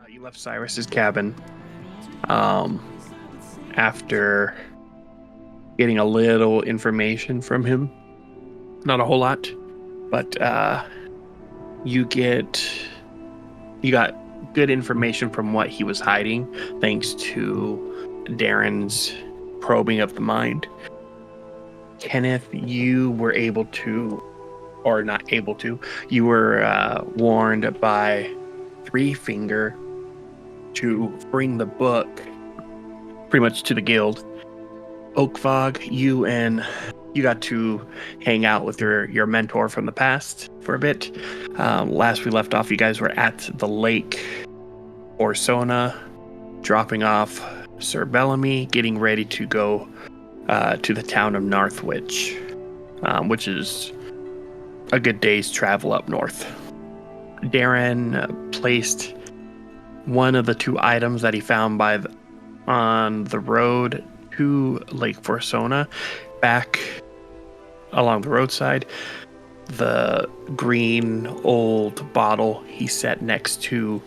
You left Cyrus's cabin after getting a little information from him. Not a whole lot, but you got good information from what he was hiding, thanks to Darren's probing of the mind. Kenneth, you were able to, or not able to, you were warned by Three Finger to bring the book pretty much to the guild. Oakfog, you got to hang out with your mentor from the past for a bit. Last we left off, you guys were at the lake Orsona, dropping off Sir Bellamy, getting ready to go to the town of Narthwich, which is a good day's travel up north. Darren placed one of the two items that he found on the road to Lake Forsona back along the roadside. The green old bottle he set next to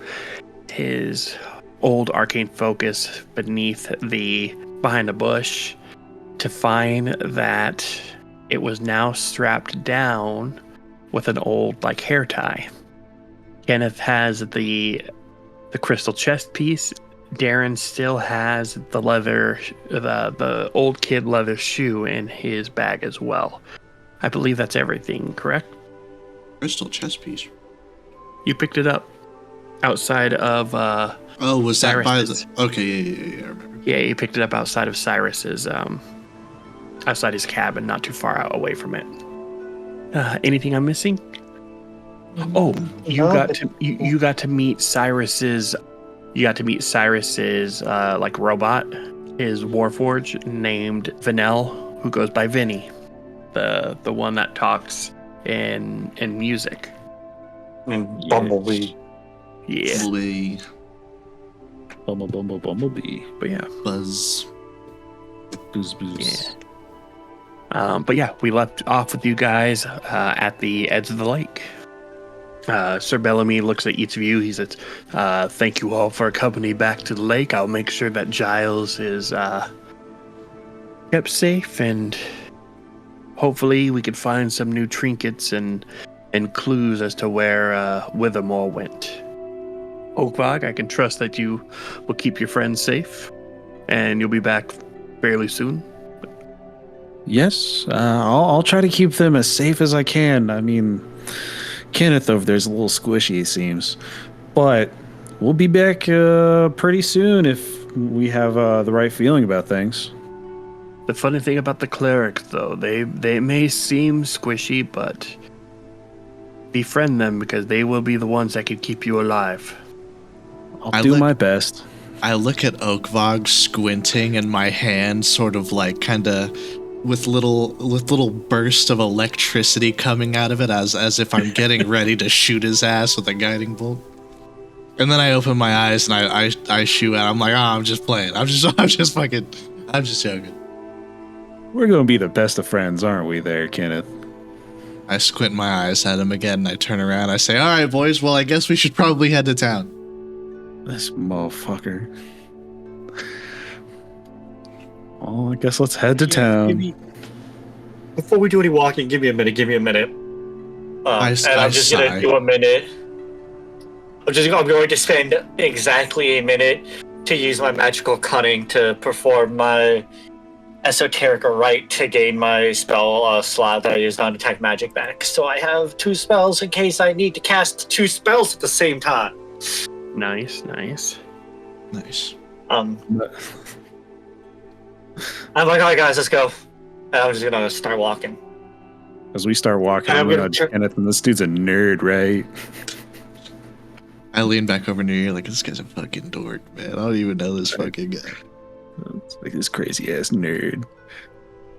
his old arcane focus behind a bush, to find that it was now strapped down with an old hair tie. Kenneth has the crystal chest piece. Darren still has the old kid leather shoe in his bag as well. I believe that's everything, correct? Crystal chest piece. You picked it up outside of was that Cyrus's. by the... Okay, yeah, I remember. Yeah, you picked it up outside of Cyrus's, outside his cabin, not too far out away from it. Anything I'm missing? Oh, you got to meet Cyrus's. You got to meet Cyrus's robot, his warforge named Vanel, who goes by Vinny, the one that talks in music. And Bumblebee. Yeah. Bumblebee. But yeah. Buzz. Booze. Yeah. But yeah, we left off with you guys at the edge of the lake. Sir Bellamy looks at each of you. He says, thank you all for accompanying back to the lake. I'll make sure that Giles is kept safe, and hopefully we can find some new trinkets and clues as to where Withermore went. Oakvog, I can trust that you will keep your friends safe, and you'll be back fairly soon. Yes, I'll try to keep them as safe as I can. I mean, Kenneth over there's a little squishy, it seems. But we'll be back pretty soon if we have the right feeling about things. The funny thing about the clerics, though, they may seem squishy, but befriend them because they will be the ones that can keep you alive. I'll do my best. I look at Oakvog squinting, and my hand sort of with little burst of electricity coming out of it, as if I'm getting ready to shoot his ass with a guiding bolt. And then I open my eyes and I shoot out. I'm like, I'm just playing. I'm just joking. We're gonna be the best of friends, aren't we there, Kenneth? I squint my eyes at him again, and I turn around. I say, all right, boys, well, I guess we should probably head to town. This motherfucker. Oh, I guess let's head to town. Before we do any walking, give me a minute. I'm just gonna do a minute. I'm going to spend exactly a minute to use my magical cunning to perform my esoteric rite to gain my spell slot that I used on detect magic back. So I have 2 spells in case I need to cast 2 spells at the same time. Nice. I'm like, all right, guys, let's go. And I'm just gonna start walking. As we start walking, I'm gonna Kenneth, and this dude's a nerd, right? I lean back over near you like, this guy's a fucking dork, man. I don't even know this fucking guy. It's like this crazy ass nerd.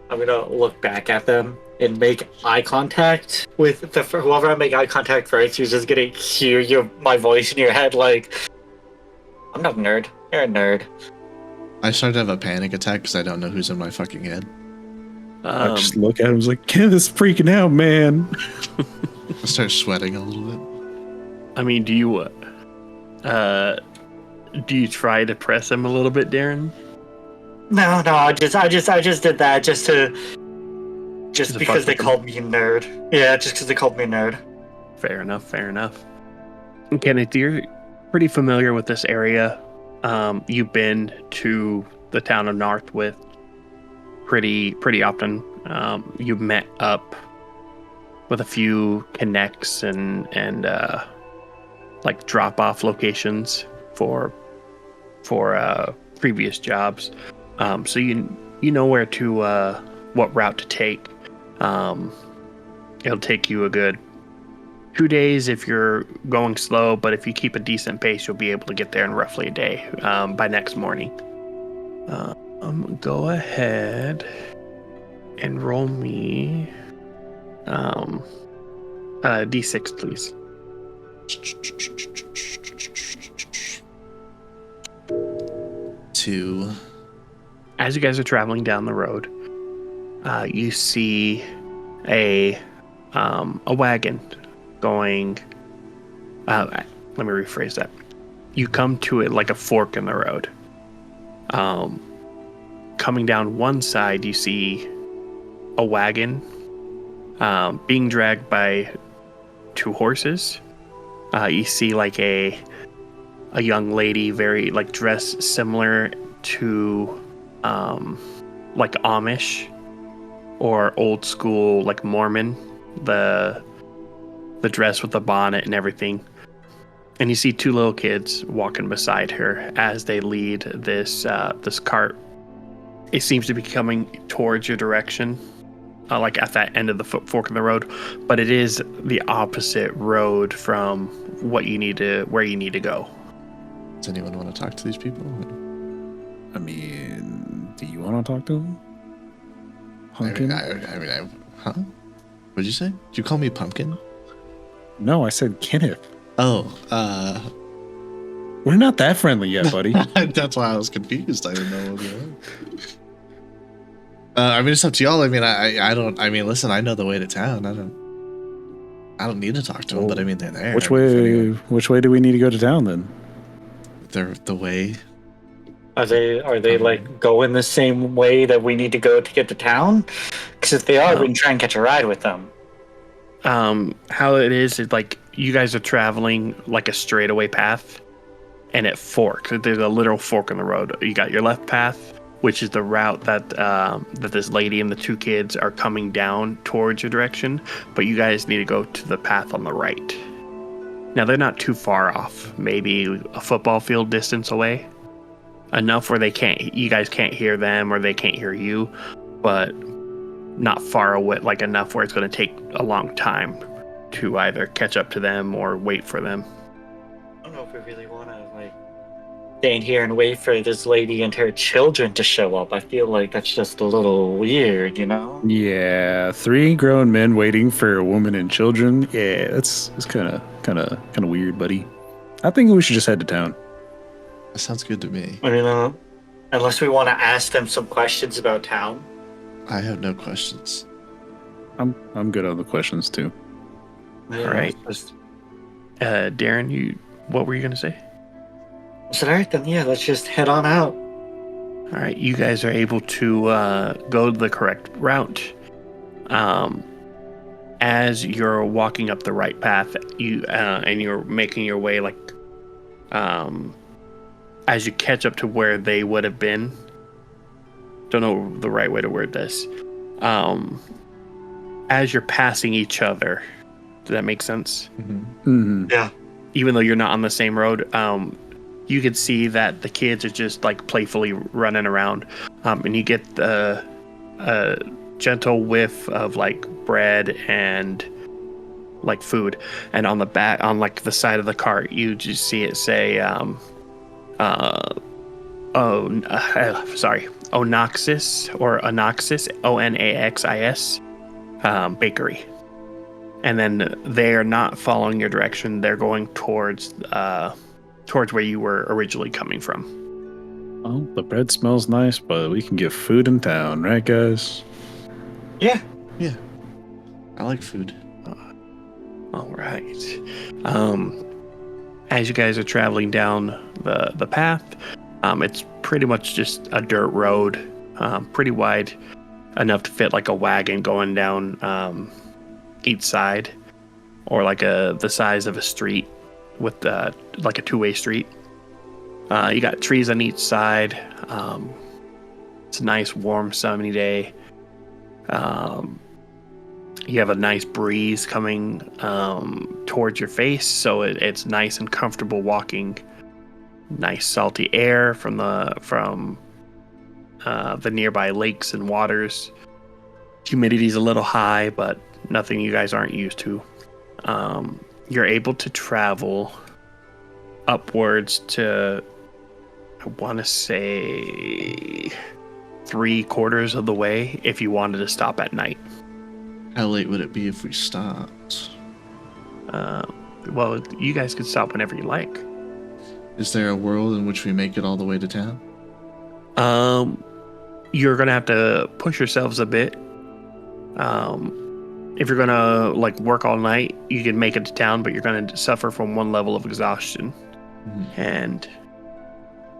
I'm gonna look back at them and make eye contact with whoever I make eye contact first. Who's just gonna hear my voice in your head like, I'm not a nerd. You're a nerd. I start to have a panic attack because I don't know who's in my fucking head. I just look at him, like, Kenneth's freaking out, man. I start sweating a little bit. I mean, do you Do you try to press him a little bit, Darren? No, I just did that just because they called me a nerd. Yeah, just because they called me a nerd. Fair enough. Kenneth, you're pretty familiar with this area. You've been to the town of Narthwich pretty often. You've met up with a few connects and like drop-off locations for previous jobs. So you know where to what route to take. It'll take you a good 2 days if you're going slow, but if you keep a decent pace, you'll be able to get there in roughly a day by next morning. Go ahead and roll me D6, please. Two. As you guys are traveling down the road, you see a wagon going. Let me rephrase that. You come to it like a fork in the road. Coming down one side, you see a wagon being dragged by 2 horses. You see like a young lady, very like dressed similar to like Amish or old school like Mormon, the dress with the bonnet and everything. And you see 2 little kids walking beside her as they lead this cart. It seems to be coming towards your direction, like at that end of the fork in the road, but it is the opposite road from where you need to go. Does anyone want to talk to these people? I mean, do you want to talk to them? Pumpkin? Huh? What'd you say? Did you call me Pumpkin? No, I said Kenneth. Oh, we're not that friendly yet, buddy. That's why I was confused. I didn't know what was going on. I mean, it's up to y'all. I mean, I don't. I mean, listen, I know the way to town. I don't need to talk to them, but I mean, they're there. Which way do we need to go to town then? They're the way. Are they like going the same way that we need to go to get to town? Because if they are, we can try and catch a ride with them. How it is like you guys are traveling like a straightaway path, and it forks. There's a literal fork in the road. You got your left path, which is the route that this lady and the 2 kids are coming down towards your direction, but you guys need to go to the path on the right. Now they're not too far off, maybe a football field distance away, enough where you guys can't hear them or they can't hear you, but not far away, like enough where it's going to take a long time to either catch up to them or wait for them. I don't know if we really want to like stand here and wait for this lady and her children to show up. I feel like that's just a little weird, you know? Yeah, 3 grown men waiting for a woman and children. Yeah, it's kind of weird, buddy. I think we should just head to town. That sounds good to me. I mean, unless we want to ask them some questions about town. I have no questions. I'm good on the questions too. Yeah, all right. Darren, what were you going to say? I said, all right, then, yeah, let's just head on out. All right, you guys are able to go the correct route. As you're walking up the right path, and you're making your way like, as you catch up to where they would have been. Don't know the right way to word this. As you're passing each other, does that make sense? Mm-hmm. Mm-hmm. Yeah. Even though you're not on the same road, you could see that the kids are just like playfully running around, and you get the gentle whiff of like bread and like food, and on the back, on like the side of the cart, you just see it say, Onaxis or Onaxis, Onaxis, bakery. And then they are not following your direction. They're going towards where you were originally coming from. Oh, the bread smells nice, but we can get food in town, right, guys? Yeah. Yeah. I like food. All right. as you guys are traveling down the path, it's pretty much just a dirt road, pretty wide, enough to fit like a wagon going down each side, or like the size of a street with like a two-way street. You got trees on each side. It's a nice warm sunny day. You have a nice breeze coming towards your face, so it's nice and comfortable walking. Nice salty air from the nearby lakes and waters. Humidity's a little high, but nothing you guys aren't used to. You're able to travel upwards to, I want to say, 3/4 of the way if you wanted to stop at night. How late would it be if we stopped? Well, you guys could stop whenever you like. Is there a world in which we make it all the way to town? You're gonna have to push yourselves a bit. If you're gonna like work all night, you can make it to town, but you're gonna suffer from one level of exhaustion. Mm-hmm. And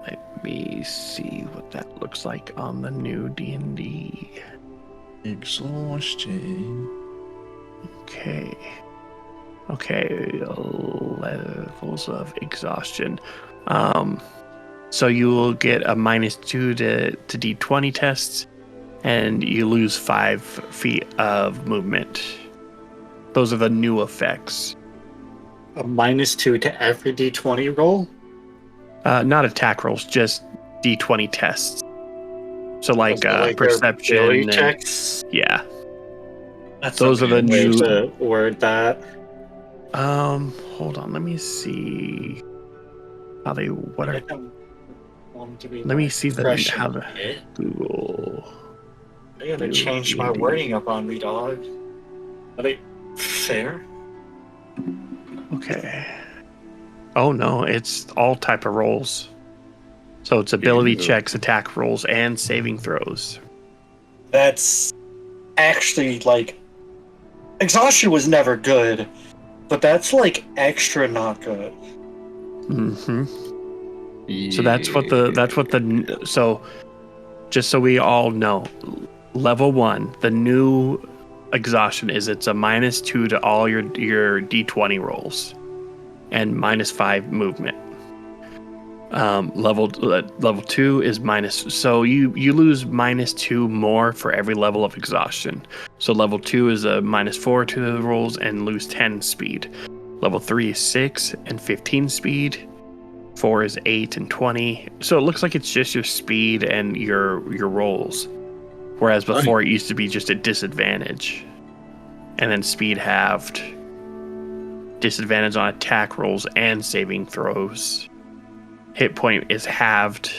let me see what that looks like on the new D&D. Exhaustion. Okay, levels of exhaustion. So you will get a -2 to D20 tests, and you lose 5 feet of movement. Those are the new effects. A -2 to every D20 roll? Not attack rolls, just D20 tests. So like perception and checks. Yeah. That's those are the new to word that. Hold on, let me see how they let me see how the Google. I gotta change my wording up on me, dog. Are they fair? Okay. Oh no, it's all type of rolls. So it's ability checks, attack rolls, and saving throws. That's actually like exhaustion was never good, but that's like extra not good. Mm-hmm. Yeah. So so just so we all know, level 1, the new exhaustion is it's a -2 to all your D20 rolls and -5 movement. Level 2 is so you lose -2 more for every level of exhaustion. So level 2 is a -4 to the rolls and lose 10 speed. Level 3 is 6 and 15 speed. 4 is 8 and 20. So it looks like it's just your speed and your rolls. Whereas before it used to be just a disadvantage. And then speed halved. Disadvantage on attack rolls and saving throws. Hit point is halved.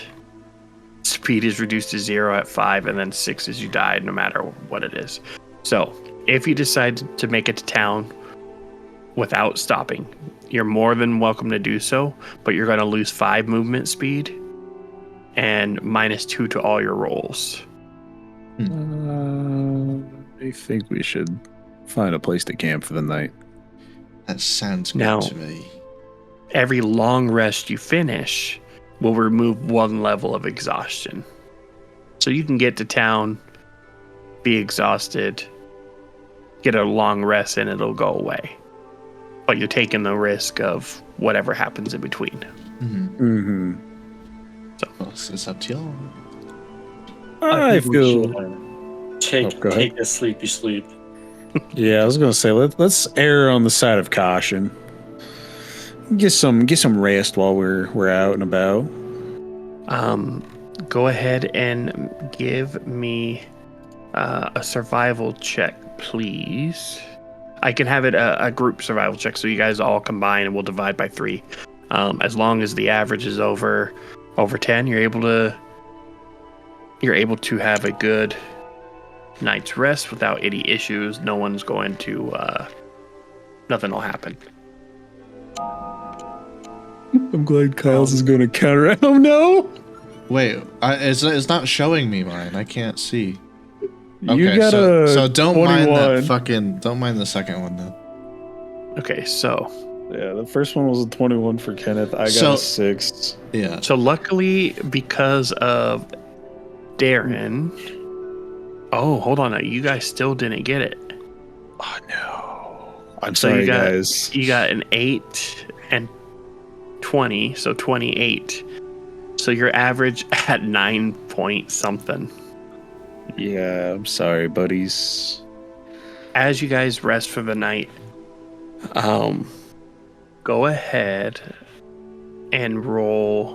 Speed is reduced to 0 at 5, and then 6 as you die, no matter what it is. So, if you decide to make it to town without stopping, you're more than welcome to do so, but you're going to lose 5 movement speed and -2 to all your rolls. I think we should find a place to camp for the night. That sounds good to me. Every long rest you finish will remove 1 level of exhaustion. So you can get to town, be exhausted, get a long rest, and it'll go away. But you're taking the risk of whatever happens in between. Mm-hmm. So it's up to y'all. I feel take a sleepy sleep. Yeah, I was gonna say let's err on the side of caution. Get some rest while we're out and about. Go ahead and give me a survival check, please. I can have it a group survival check, so you guys all combine and we'll divide by 3. As long as the average is over 10, you're able to have a good night's rest without any issues. No one's going to nothing will happen. I'm glad Kyle's is going to counter. Oh no! Wait, it's not showing me mine. I can't see. You got so don't 21. mind the second one then. Okay, so Yeah, the first one was a 21 for Kenneth. I got a 6. Yeah. So luckily, because of Darren... Oh, hold on. You guys still didn't get it. Oh, no. I'm So sorry, guys. You got an 8 and 20, so 28. So your average at 9 point something. Yeah, I'm sorry, buddies. As you guys rest for the night, go ahead and roll.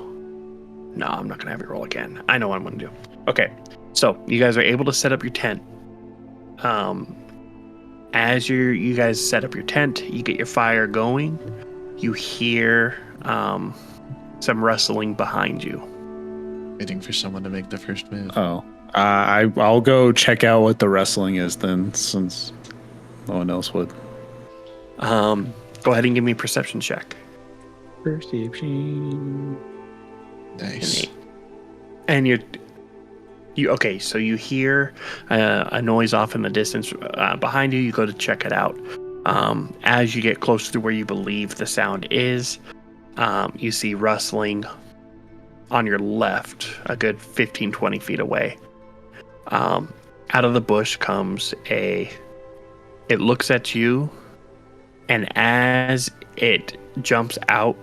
No, I'm not gonna have you roll again. I know what I'm gonna do. Okay, so you guys are able to set up your tent. As you guys set up your tent, you get your fire going. You hear some rustling behind you. Waiting for someone to make the first move. Oh, I'll go check out what the wrestling is then, since no one else would. Go ahead and give me a perception check. Perception. Nice. And you okay? So you hear a noise off in the distance behind you. You go to check it out. As you get closer to where you believe the sound is, you see rustling on your left, a good 15-20 feet away. Out of the bush comes it looks at you, and as it jumps out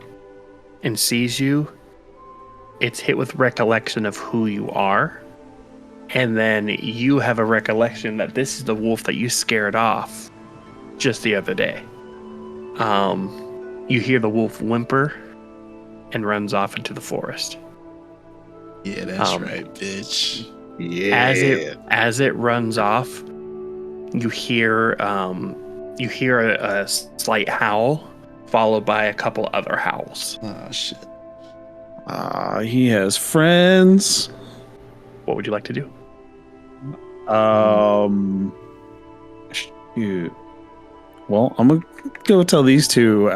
and sees you, it's hit with recollection of who you are. And then you have a recollection that this is the wolf that you scared off just the other day. You hear the wolf whimper and runs off into the forest. Yeah, that's right, bitch. Yeah. As it runs off, you hear a slight howl followed by a couple other howls. Oh shit. He has friends. What would you like to do? Shoot. Well, I'm gonna go tell these two.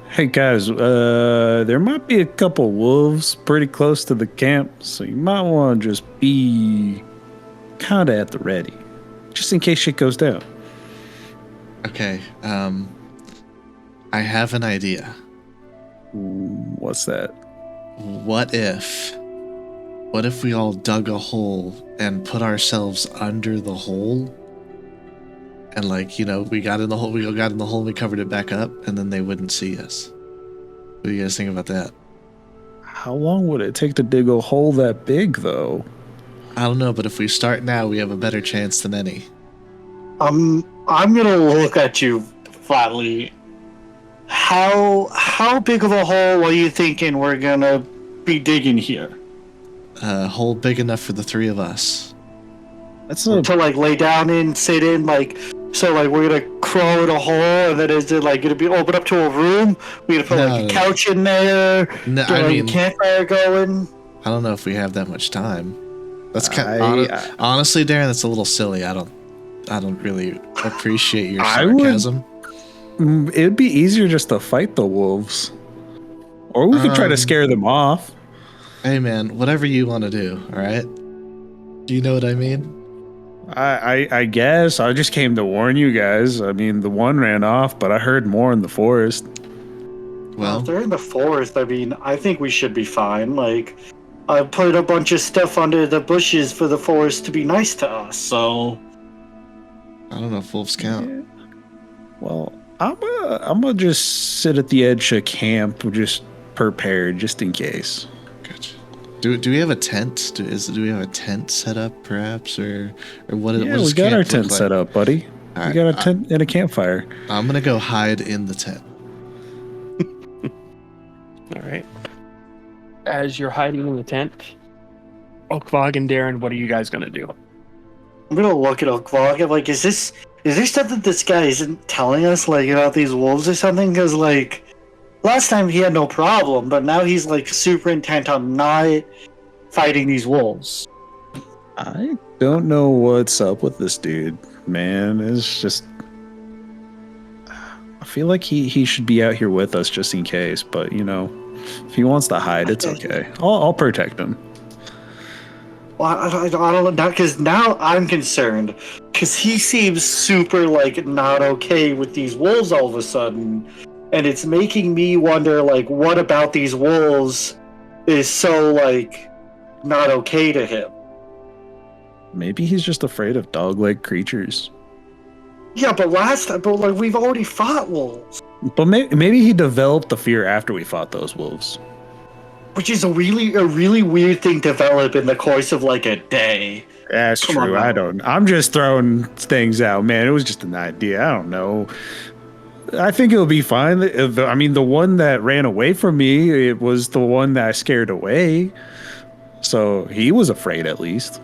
Hey guys, there might be a couple wolves pretty close to the camp, so you might want to just be kind of at the ready, just in case shit goes down. Okay. I have an idea. What's that? What if we all dug a hole and put ourselves under the hole? And we got in the hole, we covered it back up, and then they wouldn't see us. What do you guys think about that? How long would it take to dig a hole that big, though? I don't know, but if we start now, we have a better chance than any. I'm gonna look at you flatly. How big of a hole are you thinking we're gonna be digging here? A hole big enough for the three of us. That's a To lay down in, sit in, so we're gonna crawl in a hole, and then is it gonna be open up to a room? We're gonna put a couch in there. No, get campfire going. I don't know if we have that much time. That's honestly, Darren, that's a little silly. I don't really appreciate your sarcasm. It'd be easier just to fight the wolves, or we could try to scare them off. Hey man, whatever you want to do. All right. Do you know what I mean? I guess I just came to warn you guys. I mean, the one ran off, but I heard more in the forest. Well, if they're in the forest, I think we should be fine. I put a bunch of stuff under the bushes for the forest to be nice to us, so... I don't know if wolves count. Yeah. Well, I'm gonna just sit at the edge of camp, just prepared, just in case. Gotcha. Do we have a tent? Do we have a tent set up, perhaps, or what? Yeah, what we got our tent set up, buddy. All we got a tent and a campfire. I'm gonna go hide in the tent. All right. As you're hiding in the tent, Oakvog and Darren, what are you guys gonna do? I'm gonna look at Oakvog and is there something this guy isn't telling us, about these wolves or something? Because last time he had no problem, but now he's super intent on not fighting these wolves. I don't know what's up with this dude, man. It's just, I feel like he should be out here with us just in case, but if he wants to hide, it's okay. I'll protect him. Well, I don't know, because now I'm concerned, because he seems super not okay with these wolves all of a sudden. and it's making me wonder, like, what about these wolves is so, like, not okay to him? Maybe he's just afraid of dog-like creatures. Yeah, but like, we've already fought wolves. But maybe he developed the fear after we fought those wolves. Which is a really weird thing to develop in the course of, like, a day. That's true. I'm just throwing things out, man. It was just an idea. I don't know. I think it'll be fine. I mean, the one that ran away from me, it was the one that I scared away. So he was afraid, at least.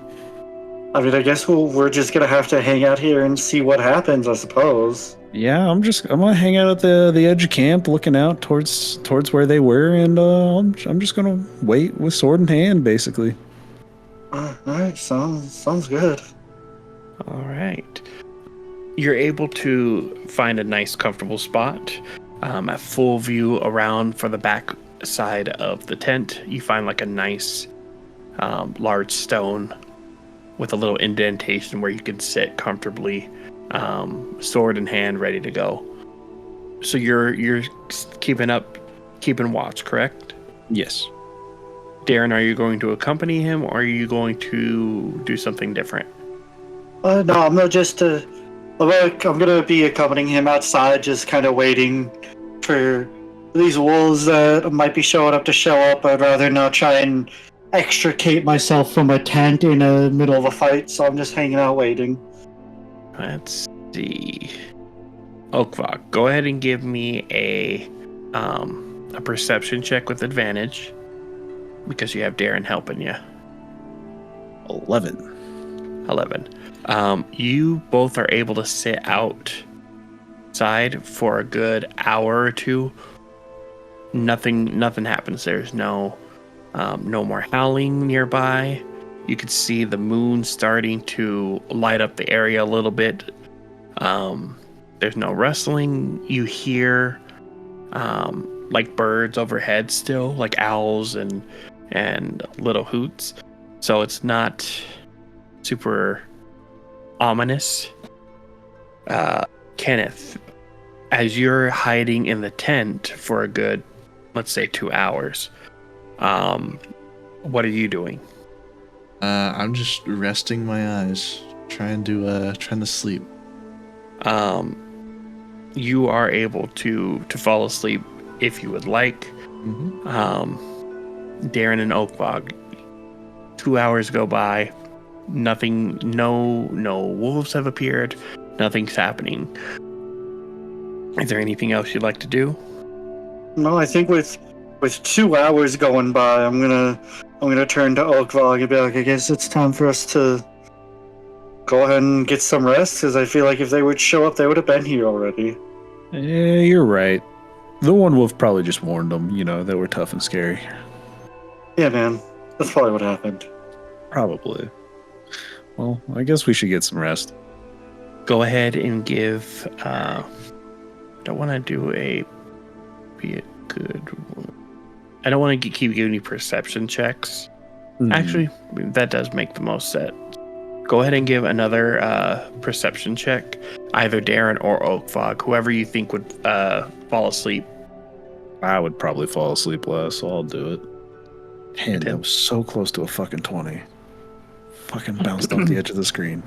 I mean, I guess we're just gonna have to hang out here and see what happens, I suppose. Yeah, I'm gonna hang out at the edge of camp, looking out towards where they were, and I'm just gonna wait with sword in hand, basically. All right, sounds good. All right. You're able to find a nice, comfortable spot at full view around for the back side of the tent. You find like a nice, large stone with a little indentation where you can sit comfortably, sword in hand, ready to go. So you're keeping watch, correct? Yes. Darren, are you going to accompany him, or are you going to do something different? No, I'm gonna be accompanying him outside, just kind of waiting for these wolves that might be showing up to show up. I'd rather not try and extricate myself from a tent in the middle of a fight, so I'm just hanging out waiting. Let's see. Oakvog, go ahead and give me a perception check with advantage, because you have Darren helping you. 11. You both are able to sit outside for a good hour or two. Nothing happens. There's no more howling nearby. You can see the moon starting to light up the area a little bit. There's no rustling. You hear like birds overhead still, like owls and little hoots. So it's not super ominous. Kenneth, as you're hiding in the tent for a good, let's say, 2 hours, what are you doing? I'm just resting my eyes, trying to sleep. You are able to fall asleep if you would like. Mm-hmm. Darren and Oakvog, 2 hours go by. Nothing, no wolves have appeared. Nothing's happening. Is there anything else you'd like to do? No, I think with 2 hours going by, I'm gonna turn to Oakvog and be like, I guess it's time for us to go ahead and get some rest, because I feel like if they would show up, they would have been here already. Yeah, you're right. The one wolf probably just warned them, that we're tough and scary. Yeah, man. That's probably what happened. Probably. Well, I guess we should get some rest. Go ahead and give... don't want to do be a good one. I don't want to keep giving you perception checks. Mm-hmm. Actually, that does make the most sense. Go ahead and give another perception check, either Darren or Oakvog, whoever you think would fall asleep. I would probably fall asleep less, so I'll do it. Man, that was so close to a fucking 20. Fucking bounced off the edge of the screen.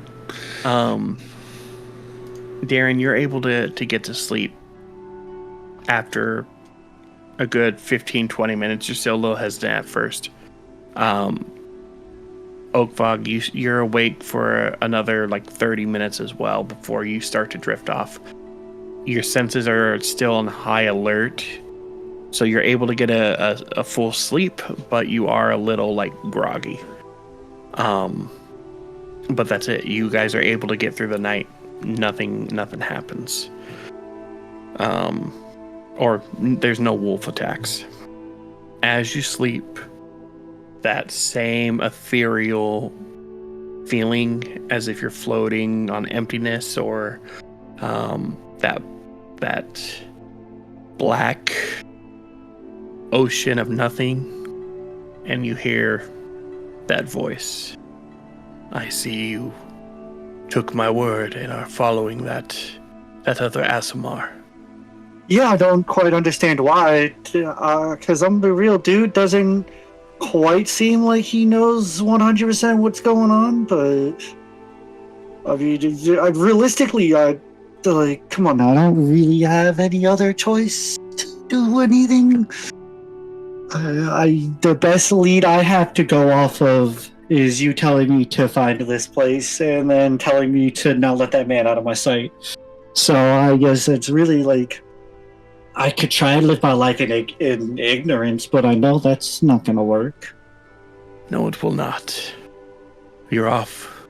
Darren, you're able to get to sleep after a good 15-20 minutes. You're still a little hesitant at first. Oakvog, you're awake for another 30 minutes as well before you start to drift off. Your senses are still on high alert, so you're able to get a full sleep, but you are a little groggy. But that's it. You guys are able to get through the night. Nothing happens. Or there's no wolf attacks. As you sleep, that same ethereal feeling as if you're floating on emptiness, or that black ocean of nothing, and you hear that voice. I see you took my word and are following that other Aasimar. Yeah, I don't quite understand why. Because I'm the real dude doesn't quite seem like he knows 100% what's going on, but I mean, realistically, like, come on now, I don't really have any other choice to do anything. The best lead I have to go off of is you telling me to find this place and then telling me to not let that man out of my sight. So I guess it's really like I could try and live my life in ignorance, but I know that's not gonna work. No, it will not. You're off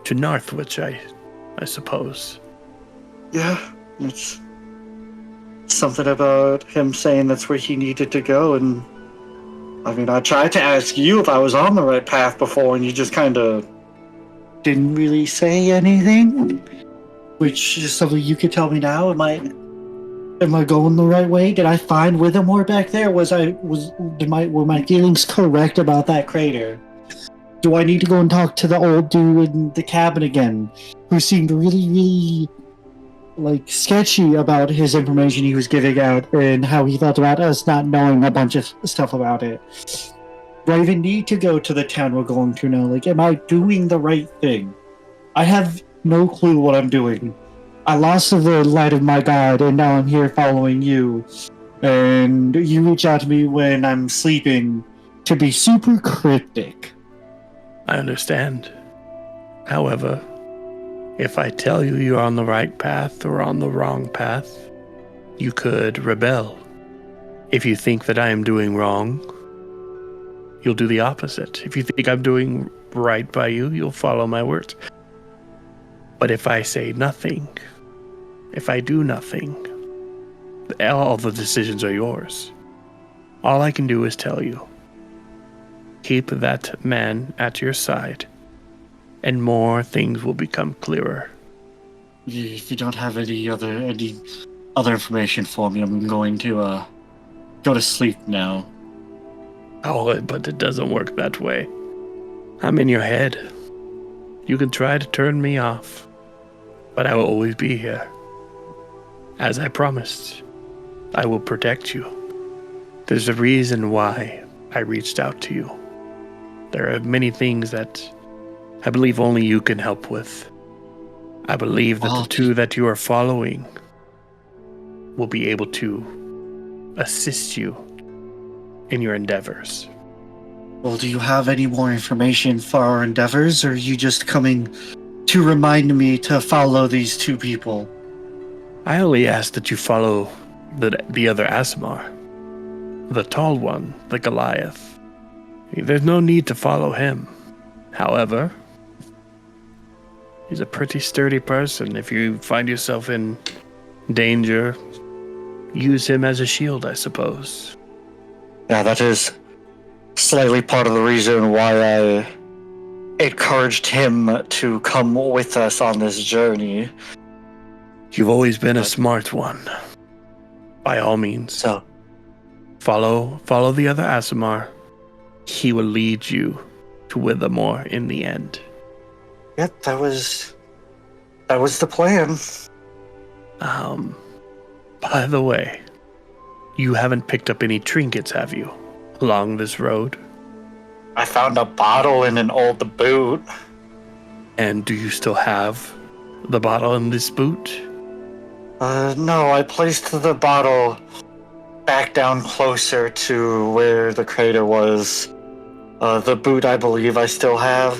to Narthwich, I suppose. Yeah, it's something about him saying that's where he needed to go, and I mean, I tried to ask you if I was on the right path before, and you just kind of didn't really say anything, which is something you could tell me now. Am I going the right way? Did I find Withermore back there? Were my feelings correct about that crater? Do I need to go and talk to the old dude in the cabin again, who seemed really, really like sketchy about his information he was giving out and how he felt about us not knowing a bunch of stuff about it? Do I even need to go to the town we're going to now? Like, am I doing the right thing? I have no clue what I'm doing. I lost the light of my god, and now I'm here following you. And you reach out to me when I'm sleeping to be super cryptic. I understand. However, if I tell you you're on the right path or on the wrong path, you could rebel. If you think that I am doing wrong, you'll do the opposite. If you think I'm doing right by you, you'll follow my words. But if I say nothing, if I do nothing, all the decisions are yours. All I can do is tell you, keep that man at your side, and more things will become clearer. If you don't have any other information for me, I'm going to go to sleep now. Oh, but it doesn't work that way. I'm in your head. You can try to turn me off, but I will always be here. As I promised, I will protect you. There's a reason why I reached out to you. There are many things that I believe only you can help with. I believe that the two that you are following will be able to assist you in your endeavors. Well, do you have any more information for our endeavors, or are you just coming to remind me to follow these two people? I only ask that you follow the other Aasimar, the tall one, the Goliath. There's no need to follow him. However, he's a pretty sturdy person. If you find yourself in danger, use him as a shield, I suppose. Yeah, that is slightly part of the reason why I encouraged him to come with us on this journey. You've always been a smart one. By all means. So, follow the other Aasimar. He will lead you to Withermore in the end. Yep, that was the plan. By the way, you haven't picked up any trinkets, have you, along this road? I found a bottle in an old boot. And do you still have the bottle in this boot? No, I placed the bottle back down closer to where the crater was. The boot, I believe I still have.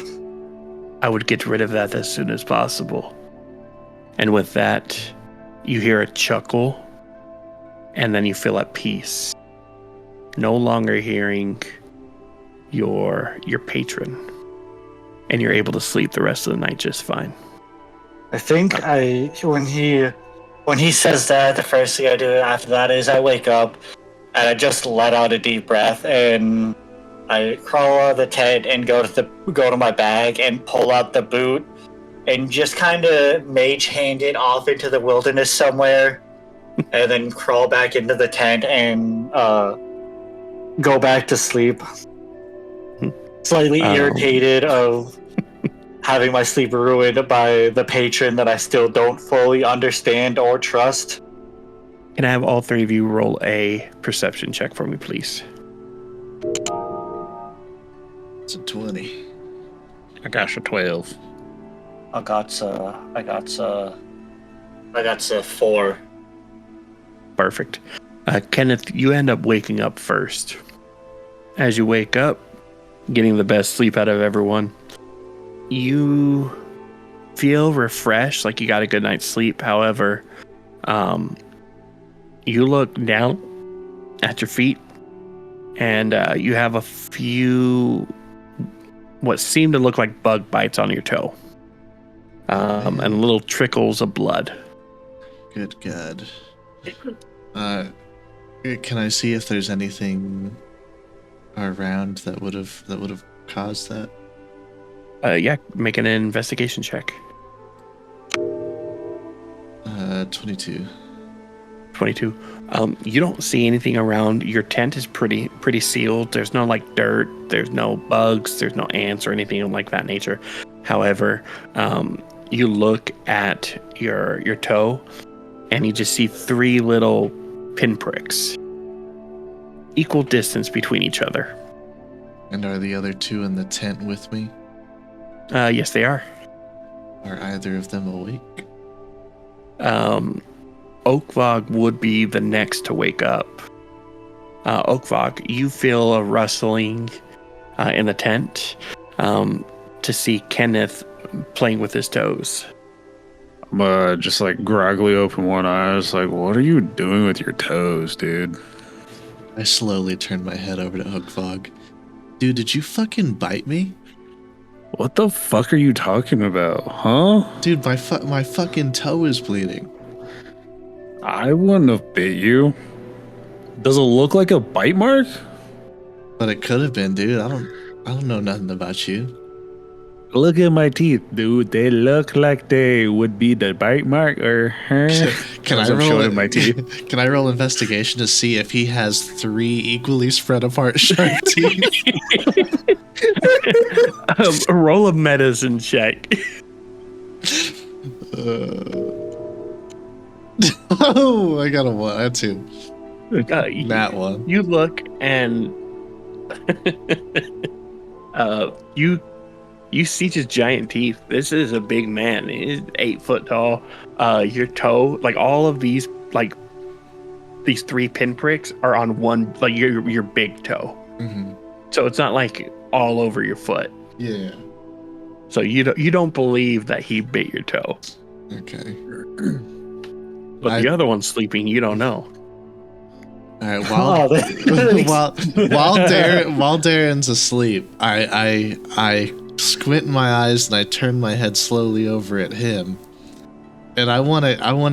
I would get rid of that as soon as possible. And with that, you hear a chuckle, and then you feel at peace. No longer hearing your patron. And you're able to sleep the rest of the night just fine. I think when he says that, the first thing I do after that is I wake up and I just let out a deep breath and I crawl out of the tent and go to my bag and pull out the boot and just kind of mage hand it off into the wilderness somewhere and then crawl back into the tent and go back to sleep. Slightly irritated of having my sleep ruined by the patron that I still don't fully understand or trust. Can I have all three of you roll a perception check for me, please? It's a 20. I got you 12. I got 4. Perfect. Kenneth, you end up waking up first. As you wake up, getting the best sleep out of everyone, you feel refreshed, like you got a good night's sleep. However, you look down at your feet, and you have a few what seem to look like bug bites on your toe, and little trickles of blood. Good God. Can I see if there's anything around that would have caused that? Yeah, make an investigation check. 22. 22. You don't see anything around. Your tent is pretty sealed. There's no like dirt. There's no bugs. There's no ants or anything like that nature. However, you look at your toe, and you just see 3 little pinpricks, equal distance between each other. And are the other 2 in the tent with me? Yes, they are. Are either of them awake? Oakvog would be the next to wake up. Oakvog, you feel a rustling in the tent to see Kenneth playing with his toes. I'm just like groggily open one eye. I was like, what are you doing with your toes, dude? I slowly turned my head over to Oakvog. Dude, did you fucking bite me? What the fuck are you talking about, huh? Dude, my fucking toe is bleeding. I wouldn't have bit you. Does it look like a bite mark? But it could have been, dude. I don't know nothing about you. Look at my teeth, dude. They look like they would be the bite mark, or Can I roll my teeth? Can I roll investigation to see if he has 3 equally spread apart sharp teeth? Roll a medicine check. Oh, I got a 1. I had 2. That one. You look and you see just giant teeth. This is a big man. He's 8 foot tall. Your toe, like all of these, like these 3 pinpricks are on one, like your big toe. Mm-hmm. So it's not like all over your foot. Yeah. So you don't believe that he bit your toe. Okay. But the other one's sleeping. You don't know. All right. While Darren's asleep, I squint my eyes and I turn my head slowly over at him, and I want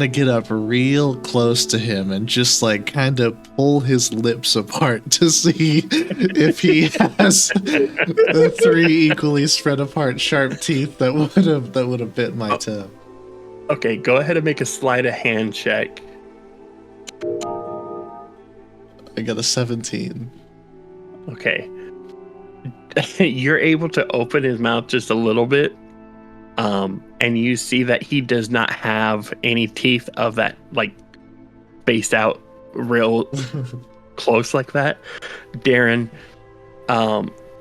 to get up real close to him and just like kind of pull his lips apart to see if he has the 3 equally spread apart sharp teeth that would have bit my toe. Okay, go ahead and make a sleight of hand check. I got a 17. Okay. You're able to open his mouth just a little bit, and you see that he does not have any teeth of that, like, spaced out real close like that. Darren,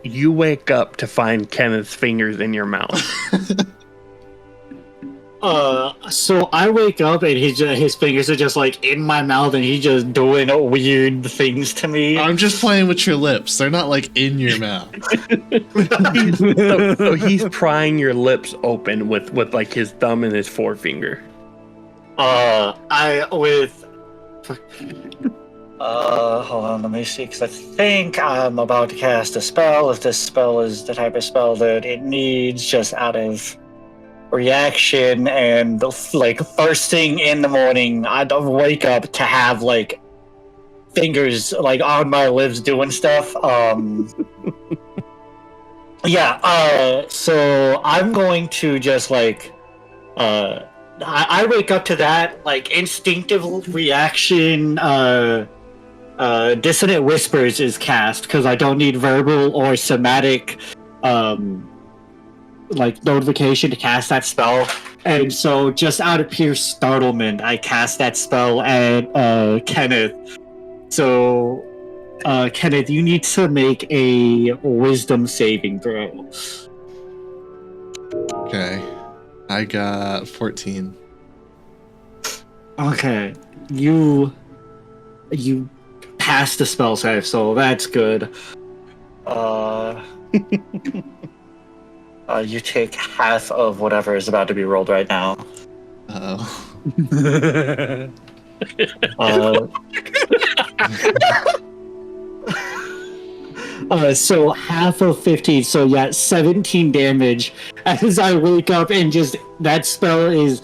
you wake up to find Kenneth's fingers in your mouth. So I wake up and his fingers are just like in my mouth and he's just doing weird things to me. I'm just playing with your lips. They're not like in your mouth. so he's prying your lips open with like his thumb and his forefinger. Hold on, let me see, because I think I'm about to cast a spell. If this spell is the type of spell that it needs, just out of reaction, and like first thing in the morning, I don't wake up to have like fingers like on my lips doing stuff. So I'm going to just like I wake up to that like instinctive reaction. Dissonant Whispers is cast because I don't need verbal or somatic like notification to cast that spell. And so, just out of pure startlement, I cast that spell at Kenneth. So, Kenneth, you need to make a wisdom saving throw. Okay. I got 14. Okay. You passed the spell save, so that's good. You take half of whatever is about to be rolled right now. So half of 15, so yeah, 17 damage as I wake up and just that spell is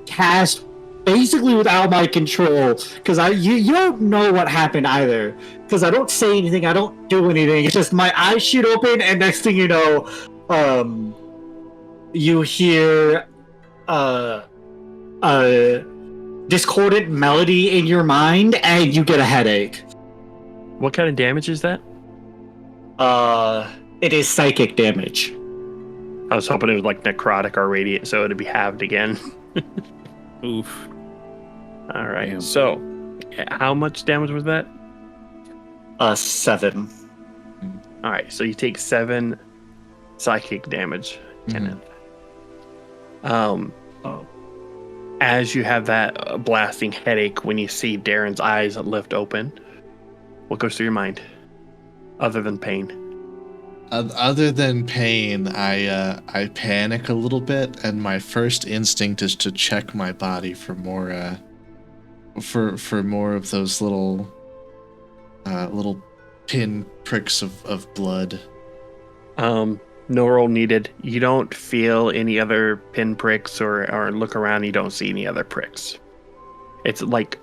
cast basically without my control because you don't know what happened either because I don't say anything, I don't do anything. It's just my eyes shoot open and next thing you know, you hear a discordant melody in your mind and you get a headache. What kind of damage is that? It is psychic damage. I was hoping it was like necrotic or radiant, so it'd be halved again. Oof. All right. Damn. So, how much damage was that? 7. All right. So you take 7 psychic damage, Kenneth. As you have that blasting headache when you see Darren's eyes lift open, what goes through your mind, other than pain? Other than pain, I panic a little bit, and my first instinct is to check my body for more for more of those little pin pricks of blood. No roll needed. You don't feel any other pin pricks or look around. You don't see any other pricks. It's like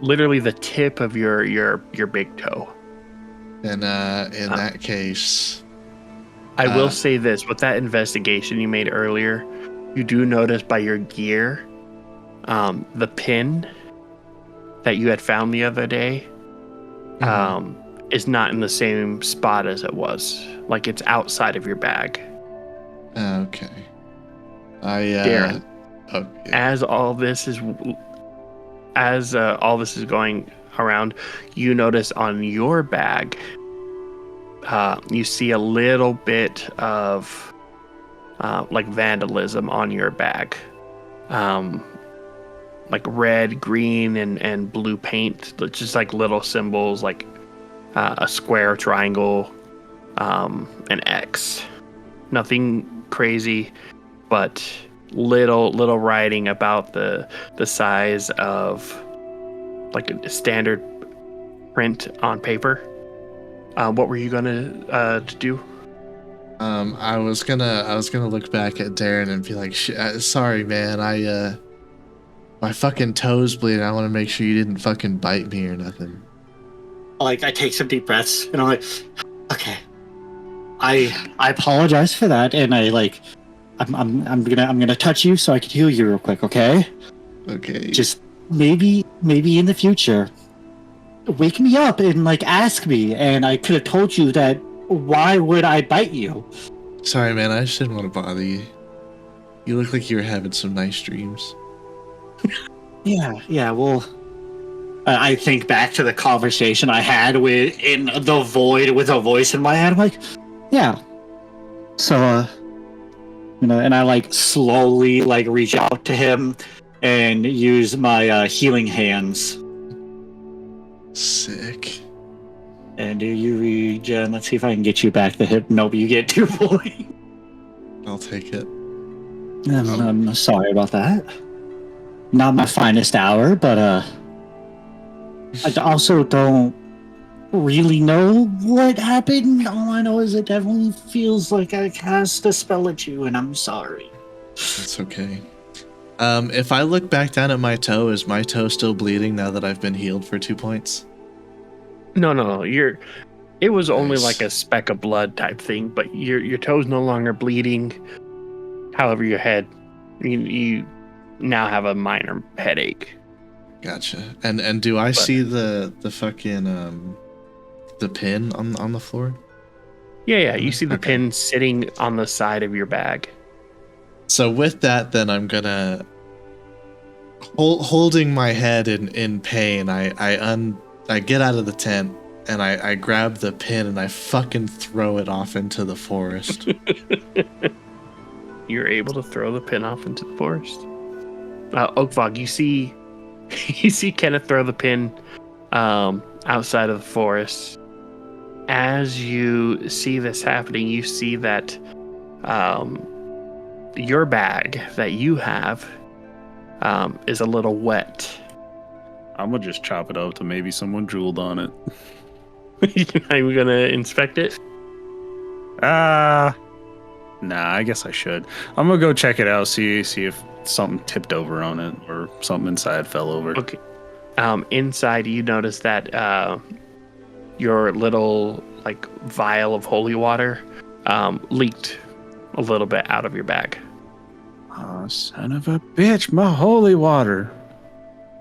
literally the tip of your big toe. And in that case, I will say this: with that investigation you made earlier, you do notice by your gear, the pin that you had found the other day, is not in the same spot as it was. Like it's outside of your bag. Okay. Darren, okay. as all this is going around, you notice on your bag, you see a little bit of like vandalism on your bag, like red, green, and blue paint, just like little symbols, like a square, triangle, an X. Nothing crazy, but little writing about the size of like a standard print on paper. What were you gonna do? I was gonna look back at Darren and be like, sorry man, my fucking toes bleeding. I want to make sure you didn't fucking bite me or nothing. Like I take some deep breaths and I'm like, okay, I apologize for that, and I'm gonna touch you so I can heal you real quick, okay? Okay. Just maybe in the future, wake me up and like ask me, and I could have told you that. Why would I bite you? Sorry, man. I just didn't want to bother you. You look like you were having some nice dreams. Yeah. Well, I think back to the conversation I had in the void with a voice in my head. I'm like, yeah. So, and I like slowly like reach out to him and use my healing hands. Sick. And do you regen? Let's see if I can get you back the hip. Nope, you get 2 points. I'll take it. I'm sorry about that. Not my finest hour, but I also don't really know what happened. All I know is it definitely feels like I cast a spell at you, and I'm sorry. It's okay. If I look back down at my toe, is my toe still bleeding now that I've been healed for 2 points? No. It was only Nice. like a speck of blood type thing, but your toe's no longer bleeding. However, your head, you now have a minor headache. Gotcha. And do I see the fucking the pin on the floor? Yeah. You see the Okay. pin sitting on the side of your bag. So with that, then I'm gonna holding my head in pain. I get out of the tent and I grab the pin and I fucking throw it off into the forest. You're able to throw the pin off into the forest. Oakvog, you see Kenneth throw the pin outside of the forest. As you see this happening, you see that your bag that you have is a little wet. I'm gonna just chop it up to maybe someone drooled on it. Are you gonna inspect it? Nah, I guess I should. I'm gonna go check it out, see if something tipped over on it or something inside fell over. Okay. Inside, you notice that your little vial of holy water leaked a little bit out of your bag. Oh, son of a bitch! My holy water.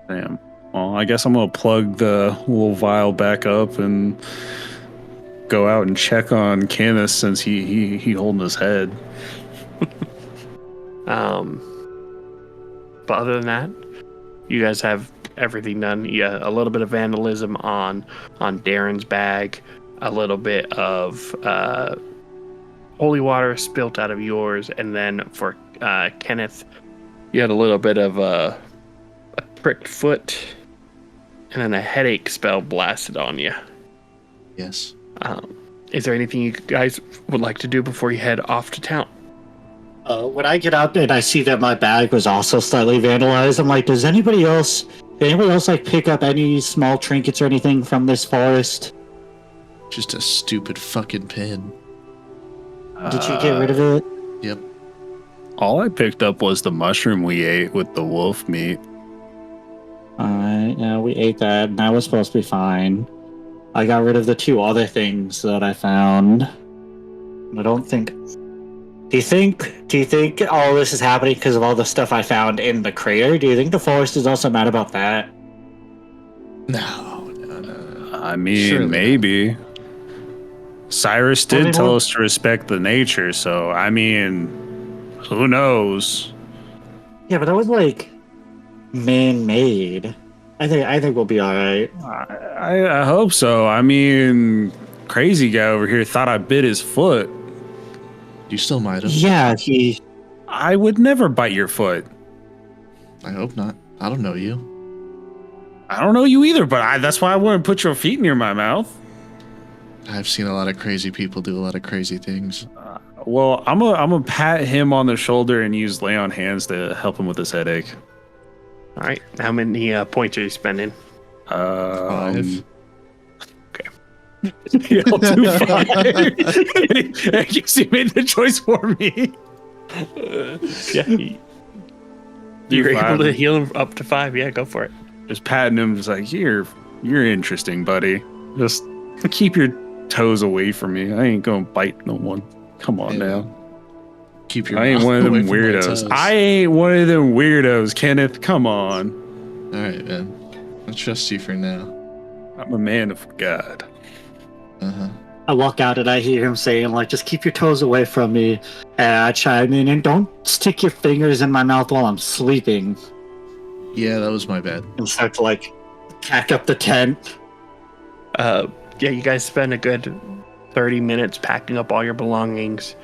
Damn. Well, I guess I'm gonna plug the little vial back up and go out and check on Kenneth since he holding his head. But other than that, you guys have everything done. Yeah, a little bit of vandalism on Darren's bag, a little bit of holy water spilt out of yours, and then for Kenneth, you had a little bit of a pricked foot, and then a headache spell blasted on you. Yes. Is there anything you guys would like to do before you head off to town? When I get out and I see that my bag was also slightly vandalized, I'm like, does anybody else pick up any small trinkets or anything from this forest? Just a stupid fucking pin. Did you get rid of it? Yep. All I picked up was the mushroom we ate with the wolf meat. Alright, yeah, we ate that, and that was supposed to be fine. I got rid of the 2 other things that I found. I don't think... Do you think all this is happening because of all the stuff I found in the crater? Do you think the forest is also mad about that? No. I mean, Surely maybe. Cyrus did tell us to respect the nature, so I mean, who knows? Yeah, but that was man-made. I think we'll be all right. I hope so. I mean, crazy guy over here thought I bit his foot. You still might have. Yeah, I would never bite your foot. I hope not. I don't know you. I don't know you either, but that's why I wouldn't put your feet near my mouth. I've seen a lot of crazy people do a lot of crazy things. Well, I'm gonna pat him on the shoulder and use lay on hands to help him with his headache. All right. How many points are you spending? 5. Yeah, I'll do 5. I guess you made the choice for me. Yeah. You're able to heal him up to 5. Yeah, go for it. Just patting him, just like, you're interesting, buddy. Just keep your toes away from me. I ain't gonna bite no one. Come on now. Keep your I ain't one of them weirdos. I ain't one of them weirdos, Kenneth. Come on. All right, man. I trust you for now. I'm a man of God. I walk out and I hear him saying, just keep your toes away from me. And I chime in, and don't stick your fingers in my mouth while I'm sleeping. Yeah, that was my bad. And start to, pack up the tent. Yeah, you guys spend a good 30 minutes packing up all your belongings,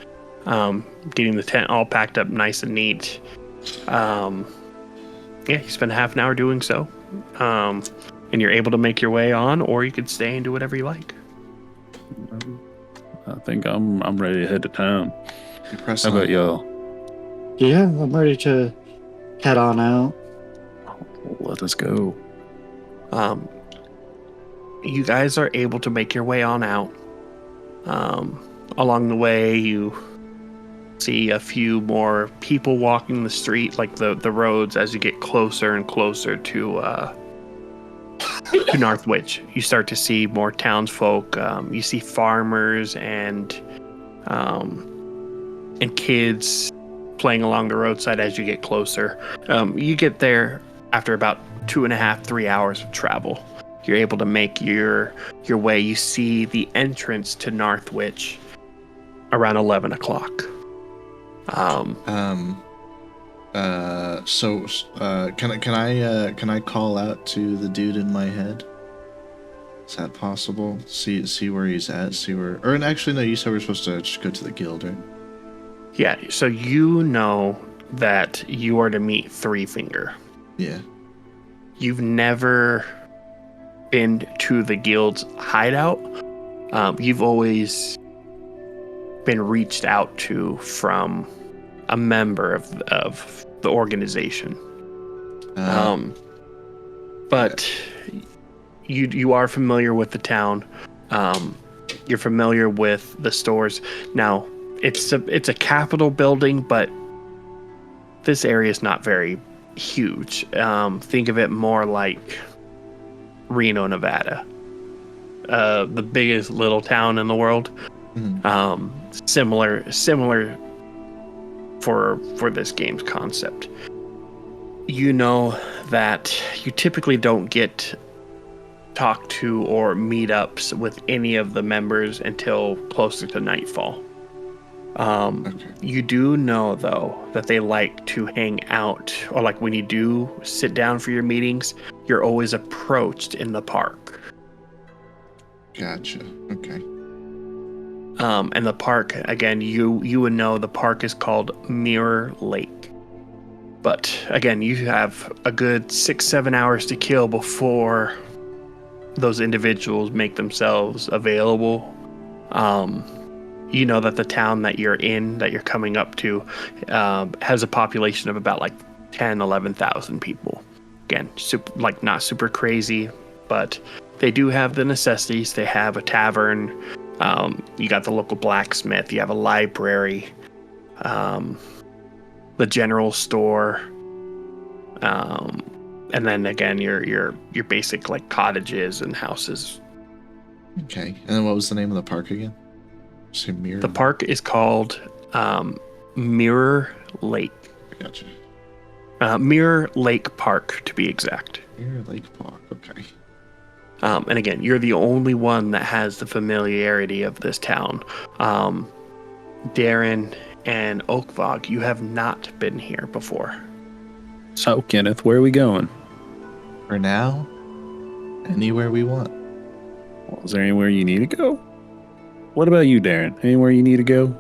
getting the tent all packed up nice and neat. Yeah, you spend half an hour doing so. And you're able to make your way on, or you could stay and do whatever you like. I think I'm ready to head to town. How about y'all? Yeah, I'm ready to head on out. Let us go. You guys are able to make your way on out. Along the way, you see a few more people walking the street, like the roads, as you get closer and closer to Northwich. You start to see more townsfolk. You see farmers and kids playing along the roadside as you get closer. You get there after about 2.5, 3 hours of travel. You're able to make your way. You see the entrance to Northwich around 11 o'clock. Can I call out to the dude in my head? Is that possible? See where he's at. See where, or actually no. You said we're supposed to just go to the guild, right? Yeah. So you know that you are to meet Three Finger. Yeah. You've never been to the guild's hideout. You've always been reached out to from a member of the organization. But you are familiar with the town. You're familiar with the stores. Now, it's a Capitol building, but this area is not very huge. Think of it more like Reno, Nevada, the biggest little town in the world. Mm-hmm. Similar for this game's concept. You know that you typically don't get talk to or meetups with any of the members until closer to nightfall. Okay. You do know, though, that they like to hang out, or like when you do sit down for your meetings, you're always approached in the park. Gotcha. Okay. And the park, again, you would know the park is called Mirror Lake. But again, you have a good 6-7 hours to kill before those individuals make themselves available. You know that the town that you're coming up to, has a population of about like 11,000 people. Again, not super crazy, but they do have the necessities. They have a tavern. You got the local blacksmith. You have a library, the general store, and then again your basic like cottages and houses. Okay. And then what was the name of the park again? Say Mirror. The park is called Mirror Lake. Gotcha. Mirror Lake Park, to be exact. Mirror Lake Park. Okay. And again, you're the only one that has the familiarity of this town. Darren and Oakvog, you have not been here before. So, Kenneth, where are we going? For now, anywhere we want. Well, is there anywhere you need to go? What about you, Darren? Anywhere you need to go?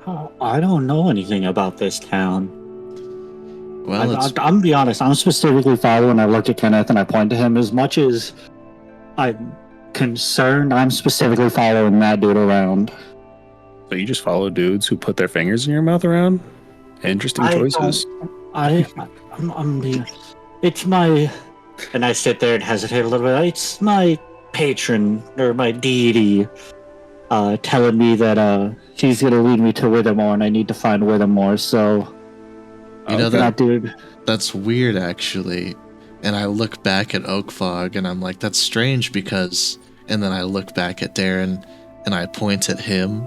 Oh, I don't know anything about this town. Well, I'm gonna be honest. I'm specifically following. I look at Kenneth and I point to him. As much as I'm concerned, I'm specifically following that dude around. So you just follow dudes who put their fingers in your mouth around? Interesting choices. It's my, and I sit there and hesitate a little bit. It's my patron or my deity, telling me that she's gonna lead me to Withermore, and I need to find Withermore. So, you know that dude. That's weird, actually. And I look back at Oakfog, and I'm like, that's strange because. And then I look back at Darren, and I point at him,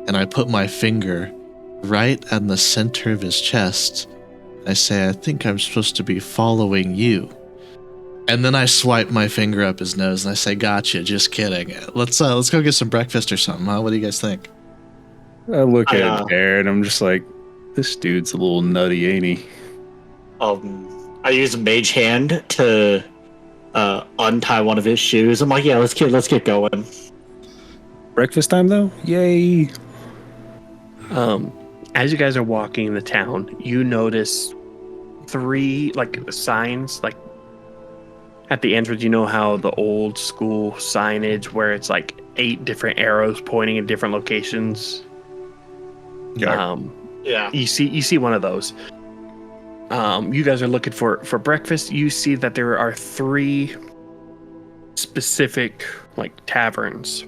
and I put my finger right on the center of his chest. I say, I think I'm supposed to be following you. And then I swipe my finger up his nose, and I say, gotcha, just kidding. Let's go get some breakfast or something, huh? What do you guys think? I look at Darren, I'm just like, this dude's a little nutty, ain't he? I use Mage Hand to untie one of his shoes. I'm like, yeah, let's get going. Breakfast time though? Yay! As you guys are walking in the town, you notice 3 signs at the entrance. You know how the old school signage where it's 8 different arrows pointing in different locations. Yeah. Yeah. You see one of those. You guys are looking for breakfast. You see that there are 3 specific taverns.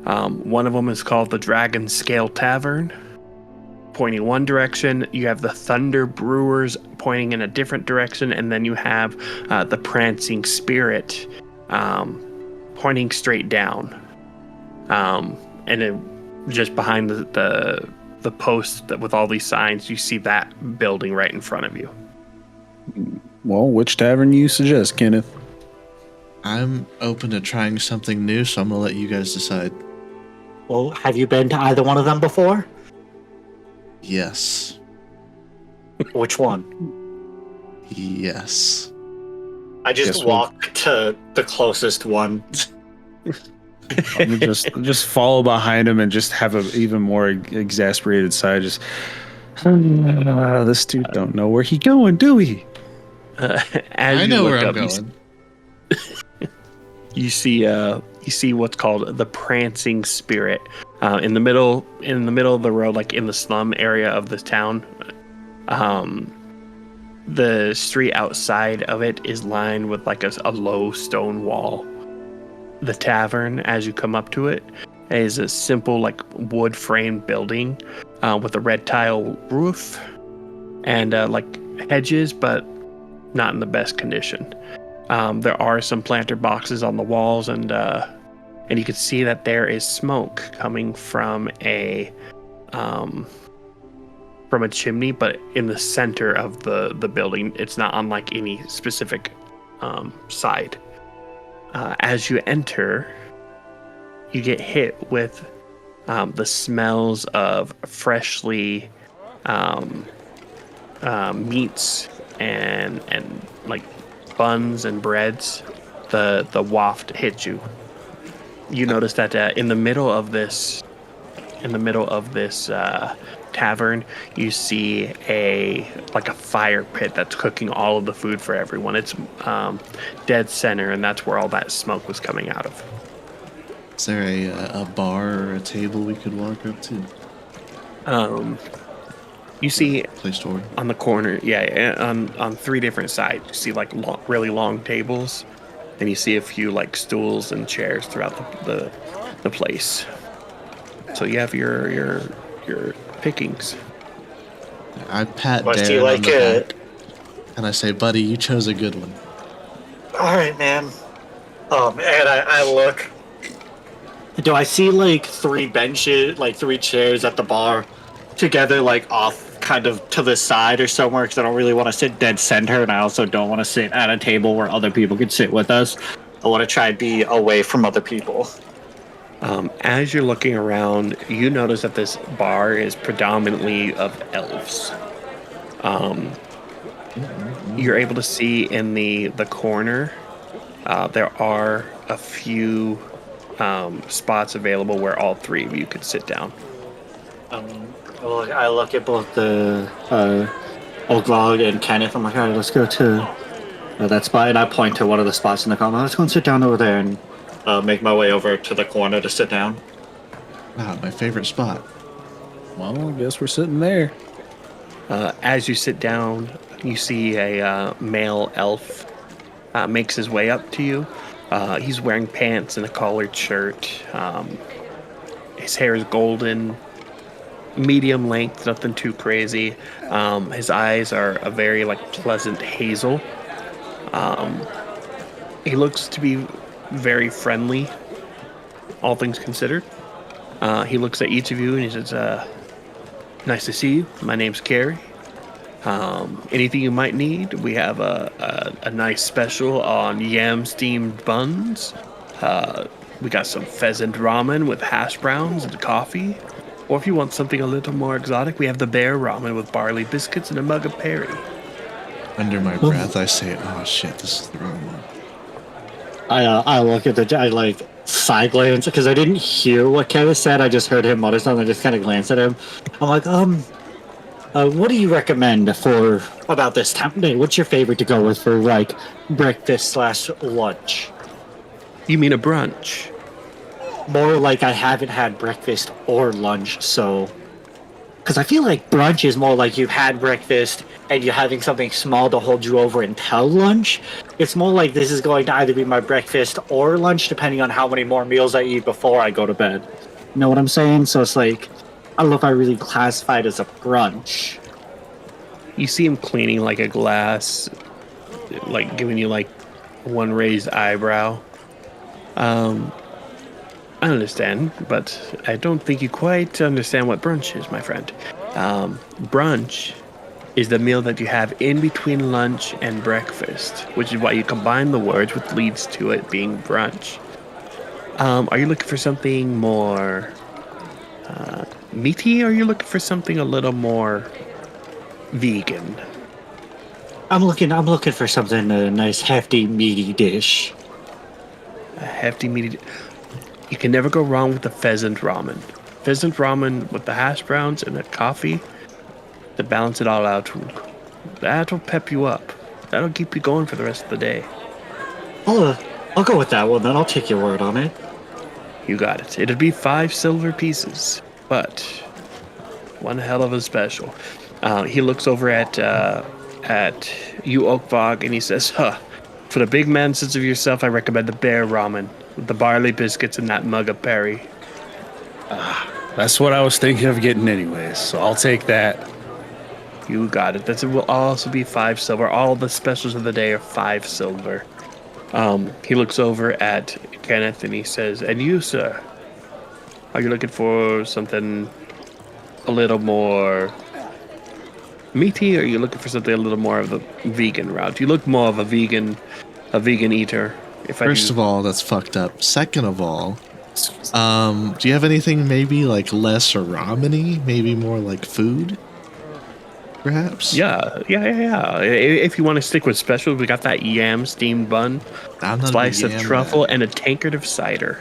One of them is called the Dragon Scale Tavern, pointing one direction. You have the Thunder Brewers pointing in a different direction, and then you have the Prancing Spirit pointing straight down. And then just behind the post with all these signs, you see that building right in front of you. Well, which tavern do you suggest, Kenneth? I'm open to trying something new, so I'm gonna let you guys decide. Well, have you been to either one of them before? Yes. Which one? Yes. I just walk to the closest one. I'm just follow behind him and just have an even more exasperated side. Just this dude don't know where he going, do he? As I you know look where I'm up, going. you see what's called the prancing spirit in the middle of the road, like in the slum area of this town. The street outside of it is lined with like a low stone wall. The tavern, as you come up to it, is a simple like wood framed building with a red tile roof and like hedges, but not in the best condition. There are some planter boxes on the walls, and you can see that there is smoke coming from a chimney, but in the center of the building. It's not on like any specific side. As you enter, you get hit with the smells of freshly meats and like buns and breads. The waft hits you. You notice that in the middle of this tavern, you see a fire pit that's cooking all of the food for everyone. It's dead center, and that's where all that smoke was coming out of. Is there a bar or a table we could walk up to? You see Place to order. on the corner, on three different sides, you see like really long tables, and you see a few like stools and chairs throughout the place. So you have your pickings. I pat Must Darren you like on the it? back, and I say, buddy, you chose a good one. All right, man. And I look. Do I see like three benches, like three chairs at the bar, together, like off, kind of to the side or somewhere? Because I don't really want to sit dead center, and I also don't want to sit at a table where other people could sit with us. I want to try and be away from other people. As you're looking around, you notice that this bar is predominantly of elves. You're able to see in the corner, there are a few spots available where all three of you could sit down. I look at both the Ogvog and Kenneth. I'm like, all right, let's go to that spot. And I point to one of the spots in the corner. Let's go and sit down over there and make my way over to the corner to sit down. Wow, my favorite spot. Well, I guess we're sitting there. As you sit down, you see a male elf makes his way up to you. He's wearing pants and a collared shirt. His hair is golden, medium length, nothing too crazy. His eyes are a very pleasant hazel. He looks to be very friendly, all things considered. He looks at each of you and he says, "Nice to see you. My name's Carrie. Anything you might need, we have a nice special on yam steamed buns. We got some pheasant ramen with hash browns and coffee. Or if you want something a little more exotic, we have the bear ramen with barley biscuits and a mug of perry." Under my breath, I say, "Oh shit, this is the wrong one." I look at I side glance because I didn't hear what Kevin said. I just heard him mutter something. I just kind of glance at him. I'm like, what do you recommend for about this time of day? What's your favorite to go with for breakfast/lunch? You mean a brunch? More like I haven't had breakfast or lunch, so because I feel like brunch is more like you've had breakfast and you're having something small to hold you over until lunch. It's more like this is going to either be my breakfast or lunch, depending on how many more meals I eat before I go to bed. You know what I'm saying? So it's like, I don't know if I really classify it as a brunch. You see him cleaning a glass, giving you one raised eyebrow. I understand, but I don't think you quite understand what brunch is, my friend. Brunch is the meal that you have in between lunch and breakfast, which is why you combine the words, which leads to it being brunch. Are you looking for something more meaty, or are you looking for something a little more vegan. I'm looking for something, a nice hefty meaty dish. A hefty meaty. You can never go wrong with the pheasant ramen. Pheasant ramen with the hash browns and the coffee to balance it all out. That'll pep you up. That'll keep you going for the rest of the day. I'll go with that one then. I'll take your word on it. You got it. It'd be 5 silver pieces, but one hell of a special. He looks over at you, Oakvog, and he says, for the big man sense of yourself, I recommend the bear ramen with the barley biscuits and that mug of berry. That's what I was thinking of getting anyways, so I'll take that. You got it. That will also be 5 silver. All the specials of the day are 5 silver. He looks over at Kenneth and he says, and you, sir, are you looking for something a little more meaty, or are you looking for something a little more of the vegan route? You look more of a vegan eater. First of all, that's fucked up. Second of all, do you have anything maybe like less ramen-y, maybe more like food? Perhaps? Yeah. If you want to stick with specials, we got that yam steamed bun, slice of truffle, and a tankard of cider.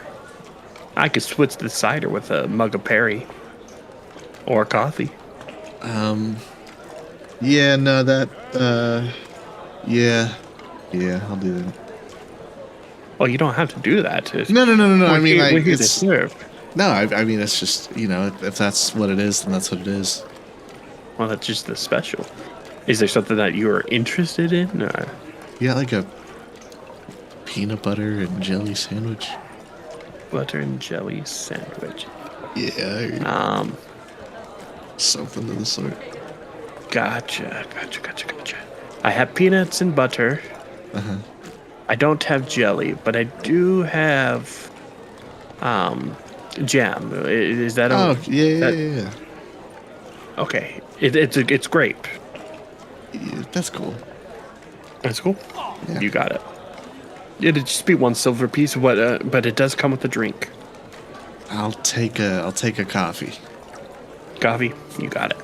I could switch the cider with a mug of Perry or coffee. Yeah, no, yeah, I'll do that. Well, you don't have to do that. No. I mean, like, we're here to serve. No, I mean, it's just, if that's what it is, then that's what it is. Well, that's just the special. Is there something that you are interested in? Or? Yeah, like a peanut butter and jelly sandwich. Butter and jelly sandwich. Yeah. Something of the sort. Gotcha. I have peanuts and butter. Uh-huh. I don't have jelly, but I do have jam. Is that yeah. Okay. It's grape. Yeah, that's cool. That's cool. Yeah. You got it. It'd just be 1 silver piece, but it does come with a drink. I'll take a coffee. Coffee, you got it.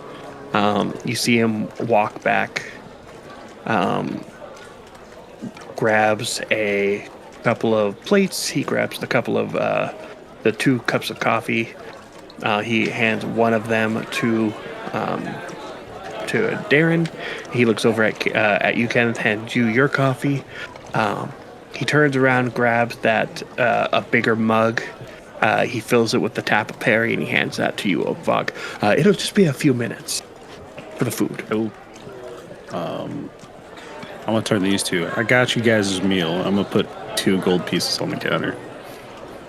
You see him walk back, grabs a couple of plates. He grabs the couple of the 2 cups of coffee. He hands one of them to Darren. He looks over at you, Kenneth, hands you your coffee. He turns around, grabs that a bigger mug. He fills it with the tap of Perry, and he hands that to you, Oakvog. It'll just be a few minutes for the food. I'm gonna turn these 2. I got you guys' meal. I'm gonna put 2 gold pieces on the counter.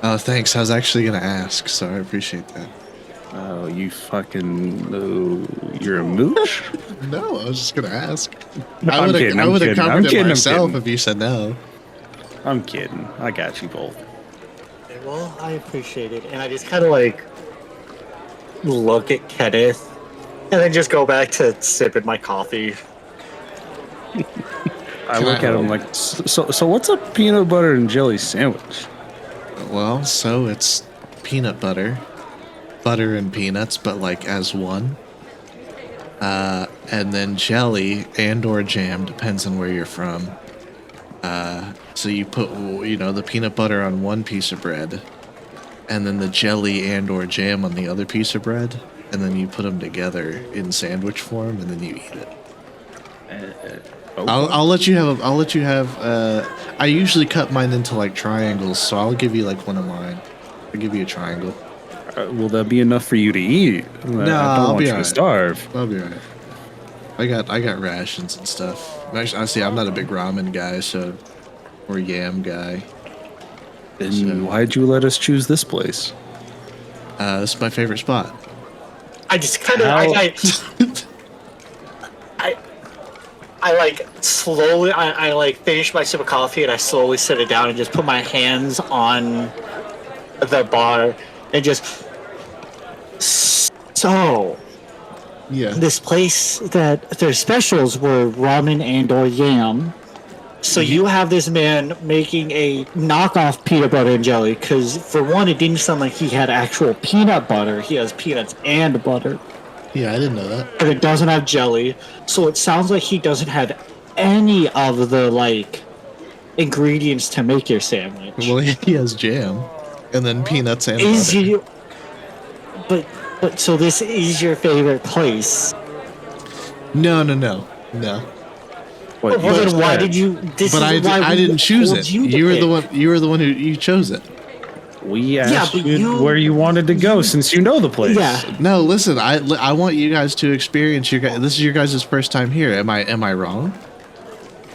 Oh, thanks. I was actually gonna ask, so I appreciate that. Oh, you fucking... you're a mooch? No, I was just gonna ask. No, I would have covered it myself if you said no. I'm kidding. I got you both. Okay, well, I appreciate it. And I just kind of like look at Kenneth and then just go back to sipping my coffee. I look at him like, so what's a peanut butter and jelly sandwich? Well, so it's peanut butter and peanuts, but like as one. And then jelly and or jam, depends on where you're from. So you put, the peanut butter on one piece of bread, and then the jelly and or jam on the other piece of bread, and then you put them together in sandwich form, and then you eat it. Okay. I'll let you have. I usually cut mine into like triangles, so I'll give you like one of mine. I'll give you a triangle. Will that be enough for you to eat? No, I don't I'll want be you alright. to starve. I'll be alright. I got rations and stuff. Actually, honestly, I'm not a big ramen guy, or yam guy. Then why'd you let us choose this place? This is my favorite spot. I just kind of I like slowly I like finish my sip of coffee and I slowly sit it down and just put my hands on the bar and just Yeah. this place that their specials were ramen and or yam. So you have this man making a knockoff peanut butter and jelly, because for one, it didn't sound like he had actual peanut butter. He has peanuts and butter. Yeah, I didn't know that. But it doesn't have jelly. So it sounds like he doesn't have any of the, like, ingredients to make your sandwich. Well, he has jam. And then peanuts and Is butter. you... But so this is your favorite place? No. What, Well, then why did you... I didn't choose it. You were the one. You were the one who chose it. We asked but you where you wanted to go since you know the place. Yeah. No, listen. I want you guys to experience your guys. This is your guys' first time here. Am I wrong?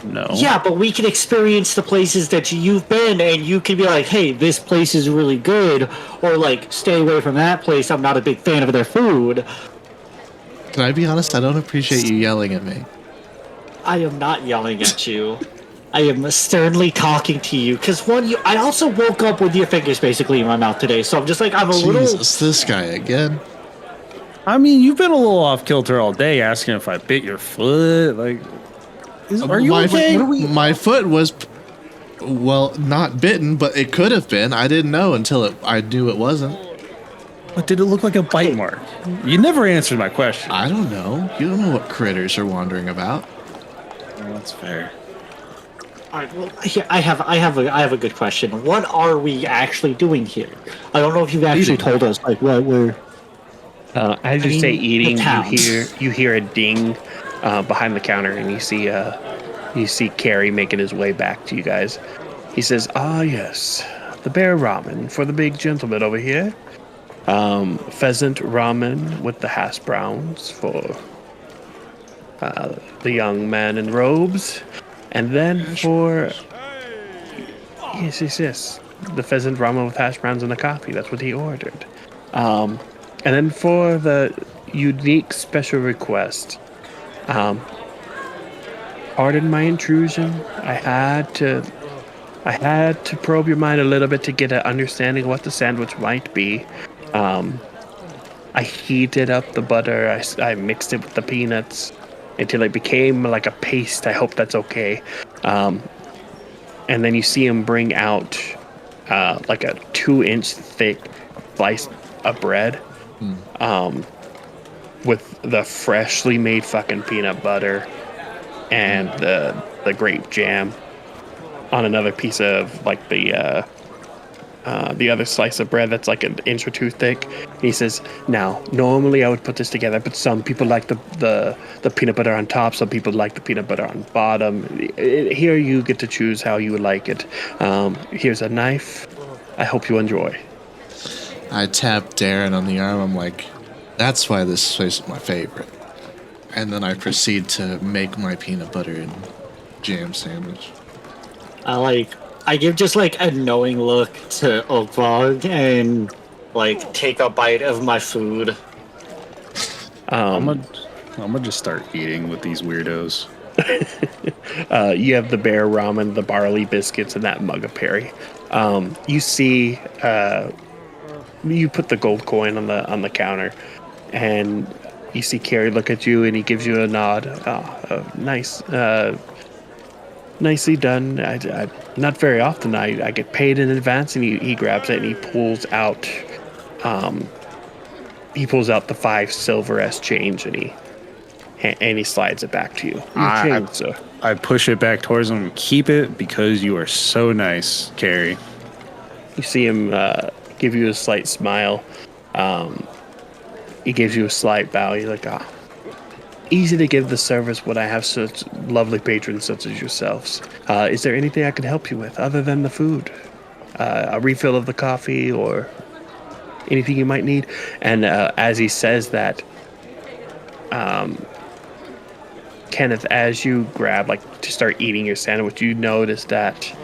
No. Yeah, but we can experience the places that you've been, and you can be like, hey, this place is really good, or like, stay away from that place. I'm not a big fan of their food. Can I be honest? I don't appreciate you yelling at me. I am not yelling at you. I am sternly talking to you, because I also woke up with your fingers basically in my mouth today, so I'm just like, I'm a little... Jesus, this guy again. I mean, you've been a little off kilter all day asking if I bit your foot. Like, are you okay? My foot was, well, not bitten, but it could have been. I didn't know until I knew it wasn't. But did it look like a bite mark? You never answered my question. I don't know. You don't know what critters are wandering about. Well, that's fair. All right, well, here, I have a good question. What are we actually doing here? I don't know if you've actually told us, like, what we're... As you say eating, town. you hear a ding behind the counter, and you see Carrie making his way back to you guys. He says, "Ah, yes, the bear ramen for the big gentleman over here. Pheasant ramen with the hash browns for the young man in robes, and then for yes, the pheasant ramen with hash browns and the coffee. That's what he ordered. And then for the unique special request, pardon my intrusion. I had to probe your mind a little bit to get an understanding of what the sandwich might be. I heated up the butter. I mixed it with the peanuts until it became like a paste. I hope that's okay. And then you see him bring out like a 2-inch thick slice of bread. With the freshly made fucking peanut butter and the grape jam on another piece of like the other slice of bread that's like an inch or two thick. He says, "Now, normally I would put this together, but some people like the peanut butter on top, some people like the peanut butter on bottom. Here you get to choose how you would like it. Here's a knife. I hope you enjoy." I tap Darren on the arm. I'm like, that's why this place is my favorite. And then I proceed to make my peanut butter and jam sandwich. I give just like a knowing look to Oakvog and like take a bite of my food. I'm gonna just start eating with these weirdos. You have the bear ramen, the barley biscuits, and that mug of Perry. You see, you put the gold coin on the counter, and you see Carrie look at you, and he gives you a nod. Nice, nicely done. I not very often I get paid in advance, and he grabs it and he pulls out the 5 silver S change, and he slides it back to you. I push it back towards him. Keep it because you are so nice, Carrie. You see him give you a slight smile. He gives you a slight bow. You're like, easy to give the service when I have such lovely patrons such as yourselves. Is there anything I can help you with other than the food? A refill of the coffee or anything you might need? And as he says that, Kenneth, as you grab to start eating your sandwich, you notice that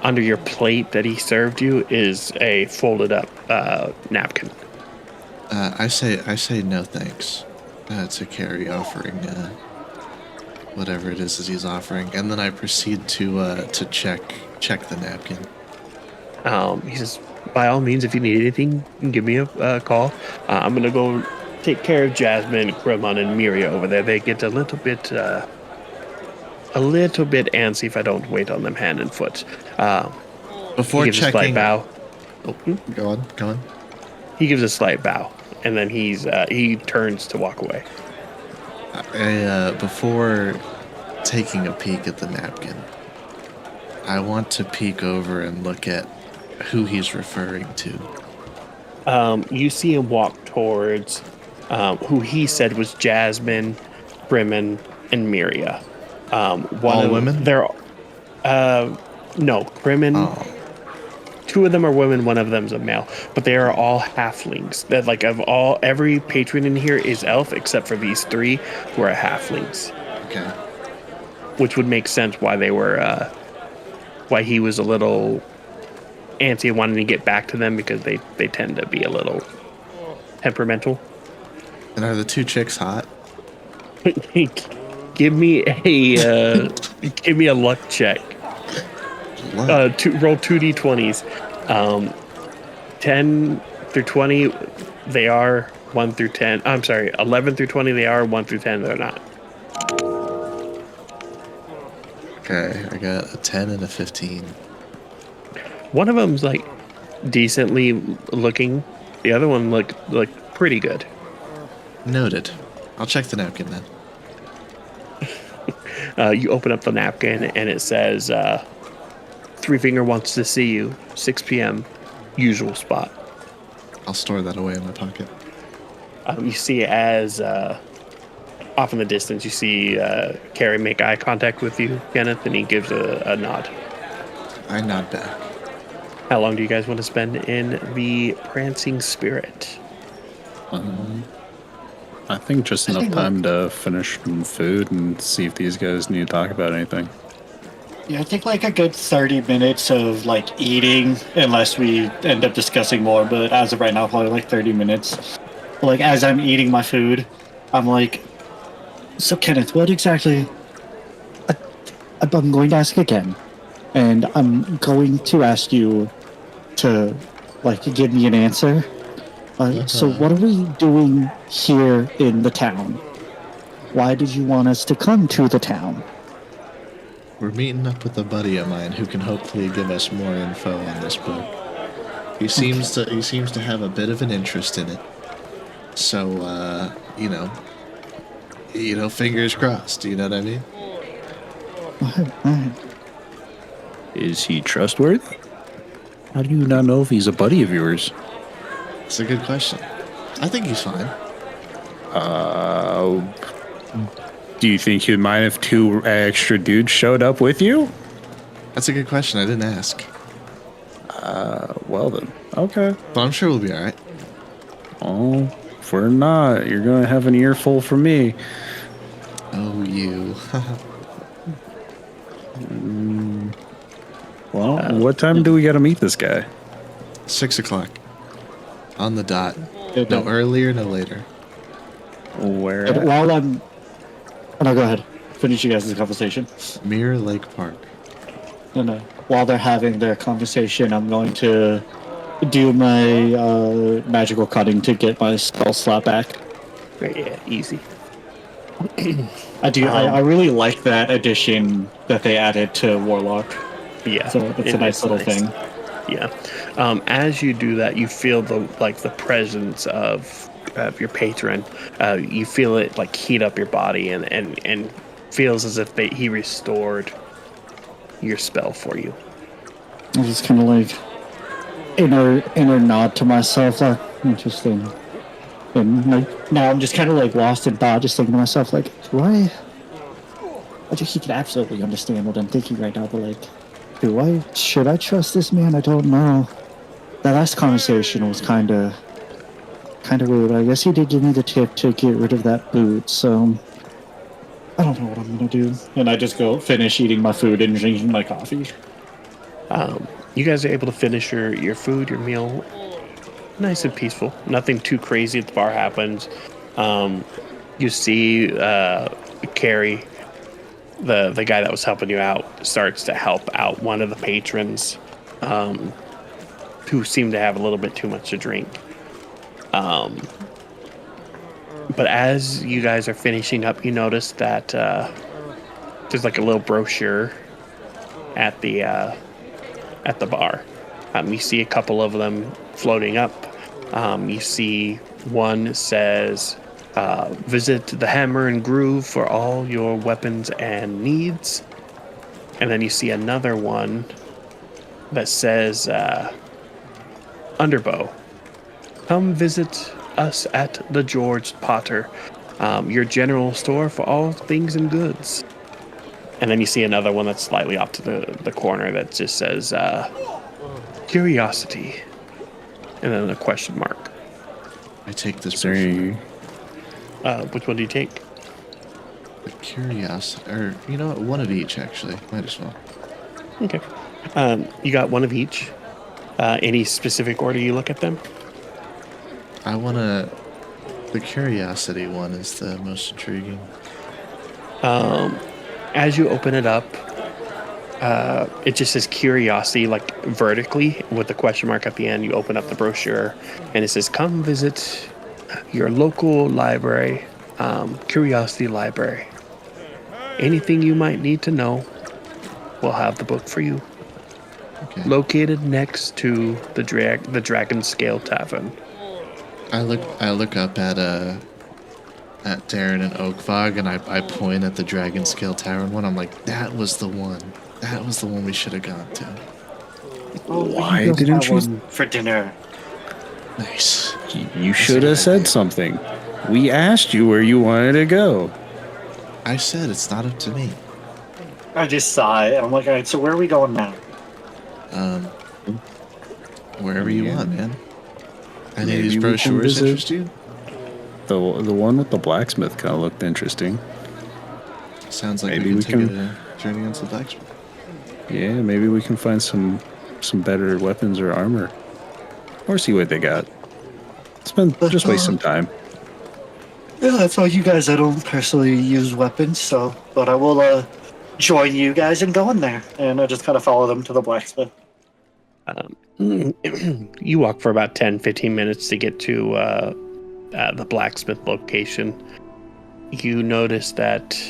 under your plate that he served you is a folded up napkin. I say no thanks to Carrie offering whatever it is that he's offering, and then I proceed to check the napkin. He says, by all means, if you need anything, you can give me a call. I'm gonna go take care of Jasmine, Grimon, and Miria over there. They get a little bit antsy if I don't wait on them hand and foot. Before he gives checking, a slight bow. Go on. He gives a slight bow. and then he turns to walk away. Before taking a peek at the napkin, I want to peek over and look at who he's referring to. You see him walk towards who he said was Jasmine, Brimmin, and Miria. All women? They're no, Brimmin. Oh. 2 of them are women, 1 of them's a male, but they are all halflings. That like every patron in here is elf except for these 3 who are halflings. Okay. Which would make sense why they were why he was a little antsy wanting to get back to them, because they tend to be a little temperamental. And are the 2 chicks hot? Give me a luck check. Roll 2 d20s. 10 through 20, they are. 1 through 10. I'm sorry. 11 through 20, they are. 1 through 10, they're not. Okay, I got a 10 and a 15. One of them's like decently looking. The other one looked pretty good. Noted. I'll check the napkin then. You open up the napkin and it says, Three Finger wants to see you, 6 p.m., usual spot. I'll store that away in my pocket. You see as off in the distance, you see Carrie make eye contact with you, Kenneth, and he gives a nod. I nod back. How long do you guys want to spend in the Prancing Spirit? I think just enough time to finish some food and see if these guys need to talk about anything. Yeah, I think like a good 30 minutes of like eating, unless we end up discussing more, but as of right now, probably like 30 minutes. Like as I'm eating my food, I'm like, so Kenneth, what exactly? I'm going to ask again, and I'm going to ask you to like give me an answer. So what are we doing here in the town? Why did you want us to come to the town? We're meeting up with a buddy of mine who can hopefully give us more info on this book. He seems to have a bit of an interest in it. So, you know, fingers crossed. You know what I mean? Is he trustworthy? How do you not know if he's a buddy of yours? It's a good question. I think he's fine. Do you think you'd mind if 2 extra dudes showed up with you? That's a good question. I didn't ask. Well then. Okay. But I'm sure we'll be alright. Oh, if we're not, you're gonna have an earful from me. Oh, you. Well, what time do we gotta meet this guy? 6 o'clock. On the dot. No earlier, no later. Where? While I'm... Oh, no, go ahead. Finish you guys' conversation. Mirror Lake Park. And while they're having their conversation, I'm going to do my magical cutting to get my spell slot back. Yeah, easy. I do. I really like that addition that they added to Warlock. Yeah, so it's a nice little thing. Yeah. As you do that, you feel the presence of your patron. You feel it like heat up your body and feels as if he restored your spell for you. I just kind of like inner nod to myself, like interesting. And like now I'm just kind of like lost in thought, just thinking to myself like, he can absolutely understand what I'm thinking right now, but like, should I trust this man? I don't know. That last conversation was kind of weird. I guess he did give me the tip to get rid of that boot, so I don't know what I'm gonna do. And I just go finish eating my food and drinking my coffee. You guys are able to finish your food, your meal, nice and peaceful. Nothing too crazy at the bar happens. You see Carrie, the guy that was helping you out, starts to help out one of the patrons who seemed to have a little bit too much to drink. But as you guys are finishing up, you notice that there's like a little brochure at the bar. You see a couple of them floating up. You see One says, visit the Hammer and Groove for all your weapons and needs. And then you see another one that says, Underbow, come visit us at the George Potter, your general store for all things and goods. And then you see another one that's slightly off to the corner that just says, Curiosity. And then a question mark. I take this Sorry. Which one do you take? The Curiosity. Or, you know what? One of each, actually. Might as well. Okay. You got one of each. Any specific order you look at them? I want to... The Curiosity one is the most intriguing. As you open it up, it just says Curiosity, like vertically, with the question mark at the end. You open up the brochure, and it says, come visit your local library, Curiosity Library. Anything you might need to know, we'll have the book for you. Okay. Located next to the Dragon Scale Tavern. I look up at Darren and Oakvog, and I point at the Dragon Scale Tavern one. I'm like, that was the one. That was the one we should have gone to. Why didn't you for dinner? Nice. You should have said something. We asked you where you wanted to go. I said it's not up to me. I just sigh. I'm like, all right, so where are we going now? Wherever you want, man. Any of Maybe these we can brochures visit interest you? The one with the blacksmith kind of looked interesting. Sounds like Maybe we we can take can- a journey into the blacksmith. Yeah, maybe we can find some better weapons or armor, or see what they got. Just waste some time. Yeah, that's all you guys. I don't personally use weapons, so but I will join you guys in going there, and I just kind of follow them to the blacksmith. You walk for about 10-15 minutes to get to the blacksmith location. You notice that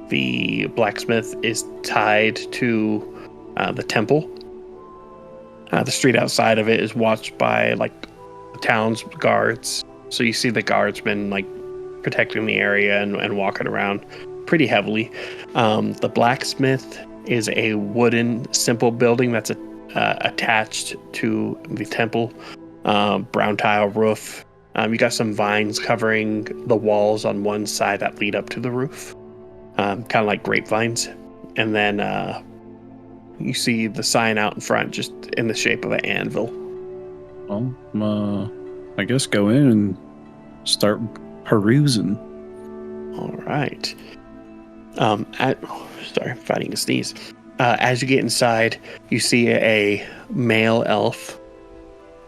the blacksmith is tied to the temple. The street outside of it is watched by like the town's guards. So you see the guardsmen like protecting the area and walking around pretty heavily. The blacksmith is a wooden, simple building that's attached to the temple. Brown tile roof. You got some vines covering the walls on one side that lead up to the roof. Kind of like grapevines. And then you see the sign out in front just in the shape of an anvil. Well, I guess go in and start perusing. All right. Fighting a sneeze. As you get inside, you see a male elf,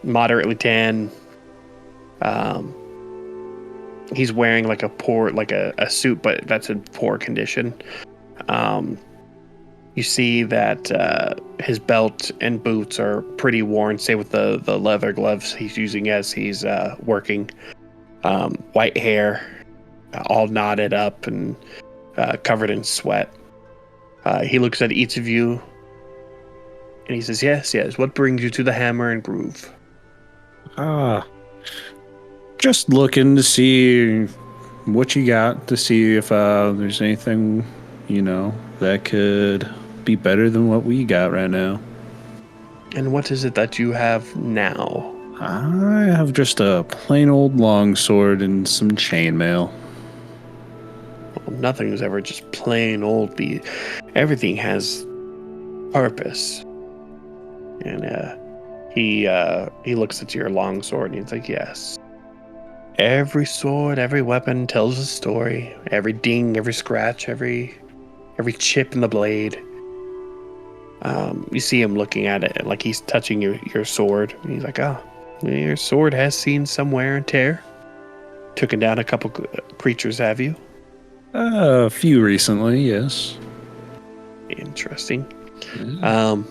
moderately tan. He's wearing like a suit, but that's in poor condition. You see that his belt and boots are pretty worn, same with the leather gloves he's using as he's working. White hair, all knotted up and covered in sweat. He looks at each of you and he says, yes, what brings you to the Hammer and Groove? Just looking to see what you got, to see if there's anything, that could be better than what we got right now. And what is it that you have now? I have just a plain old longsword and some chainmail. Well, nothing is ever just plain old. Everything has purpose. And he looks at your longsword and he's like, yes. Every sword, every weapon tells a story. Every ding, every scratch, every chip in the blade. You see him looking at it like he's touching your sword. And he's like, oh, your sword has seen some wear and tear. Taken down a couple creatures, have you? A few recently, yes. Interesting. Yeah.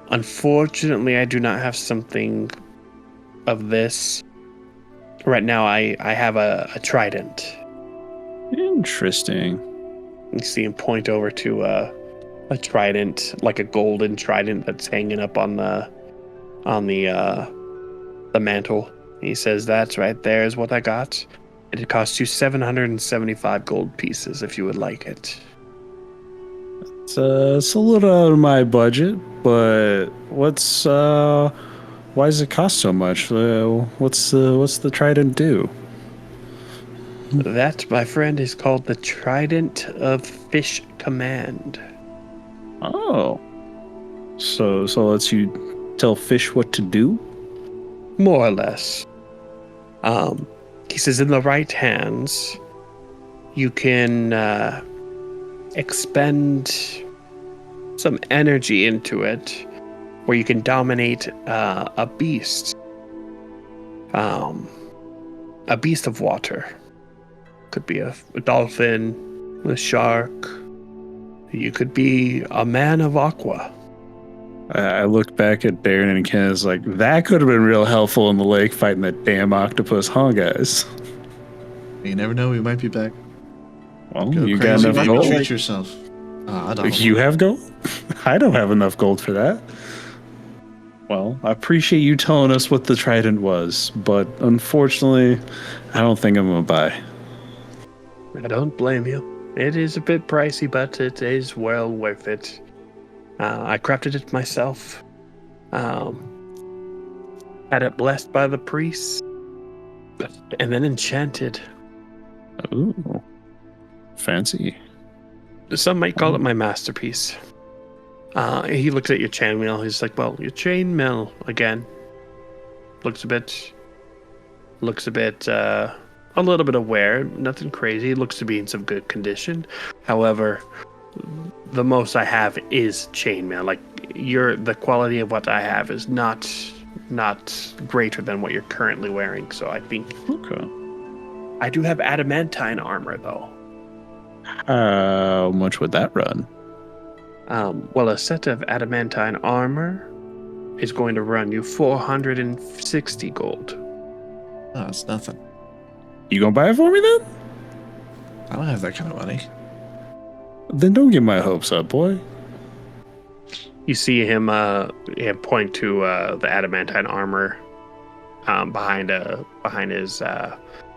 Unfortunately, I do not have something of this. Right now, I have a trident. Interesting. You see him point over to a trident, like a golden trident that's hanging up on the mantle. He says, "That's right there is what I got. It costs you 775 gold pieces if you would like it." It's a little out of my budget, but why does it cost so much? What's the trident do? That, my friend, is called the Trident of Fish Command. Oh. So lets you tell fish what to do? More or less. He says in the right hands, you can expend some energy into it where you can dominate a beast. A beast of water. Could be a dolphin, a shark. You could be a man of aqua. I look back at Darren and Kenneth's like, that could have been real helpful in the lake fighting that damn octopus, huh, guys? You never know, we might be back. Well, Go you crazy, got enough maybe gold? treat yourself. I don't. You have gold? I don't have enough gold for that. Well, I appreciate you telling us what the trident was, but unfortunately, I don't think I'm going to buy. I don't blame you. It is a bit pricey, but it is well worth it. I crafted it myself. Had it blessed by the priests, and then enchanted. Ooh, fancy. Some might call it my masterpiece. He looks at your chainmail. He's like, "Well, your chainmail again looks a bit, a little bit of wear. Nothing crazy. It looks to be in some good condition. However, the most I have is chainmail. Like the quality of what I have is not greater than what you're currently wearing. So I think Okay. I do have adamantine armor though. How much would that run? Well, a set of adamantine armor is going to run you 460 gold. No, it's nothing. You gonna buy it for me then? I don't have that kind of money. Then don't get my hopes up, boy. You see him point to the adamantine armor behind his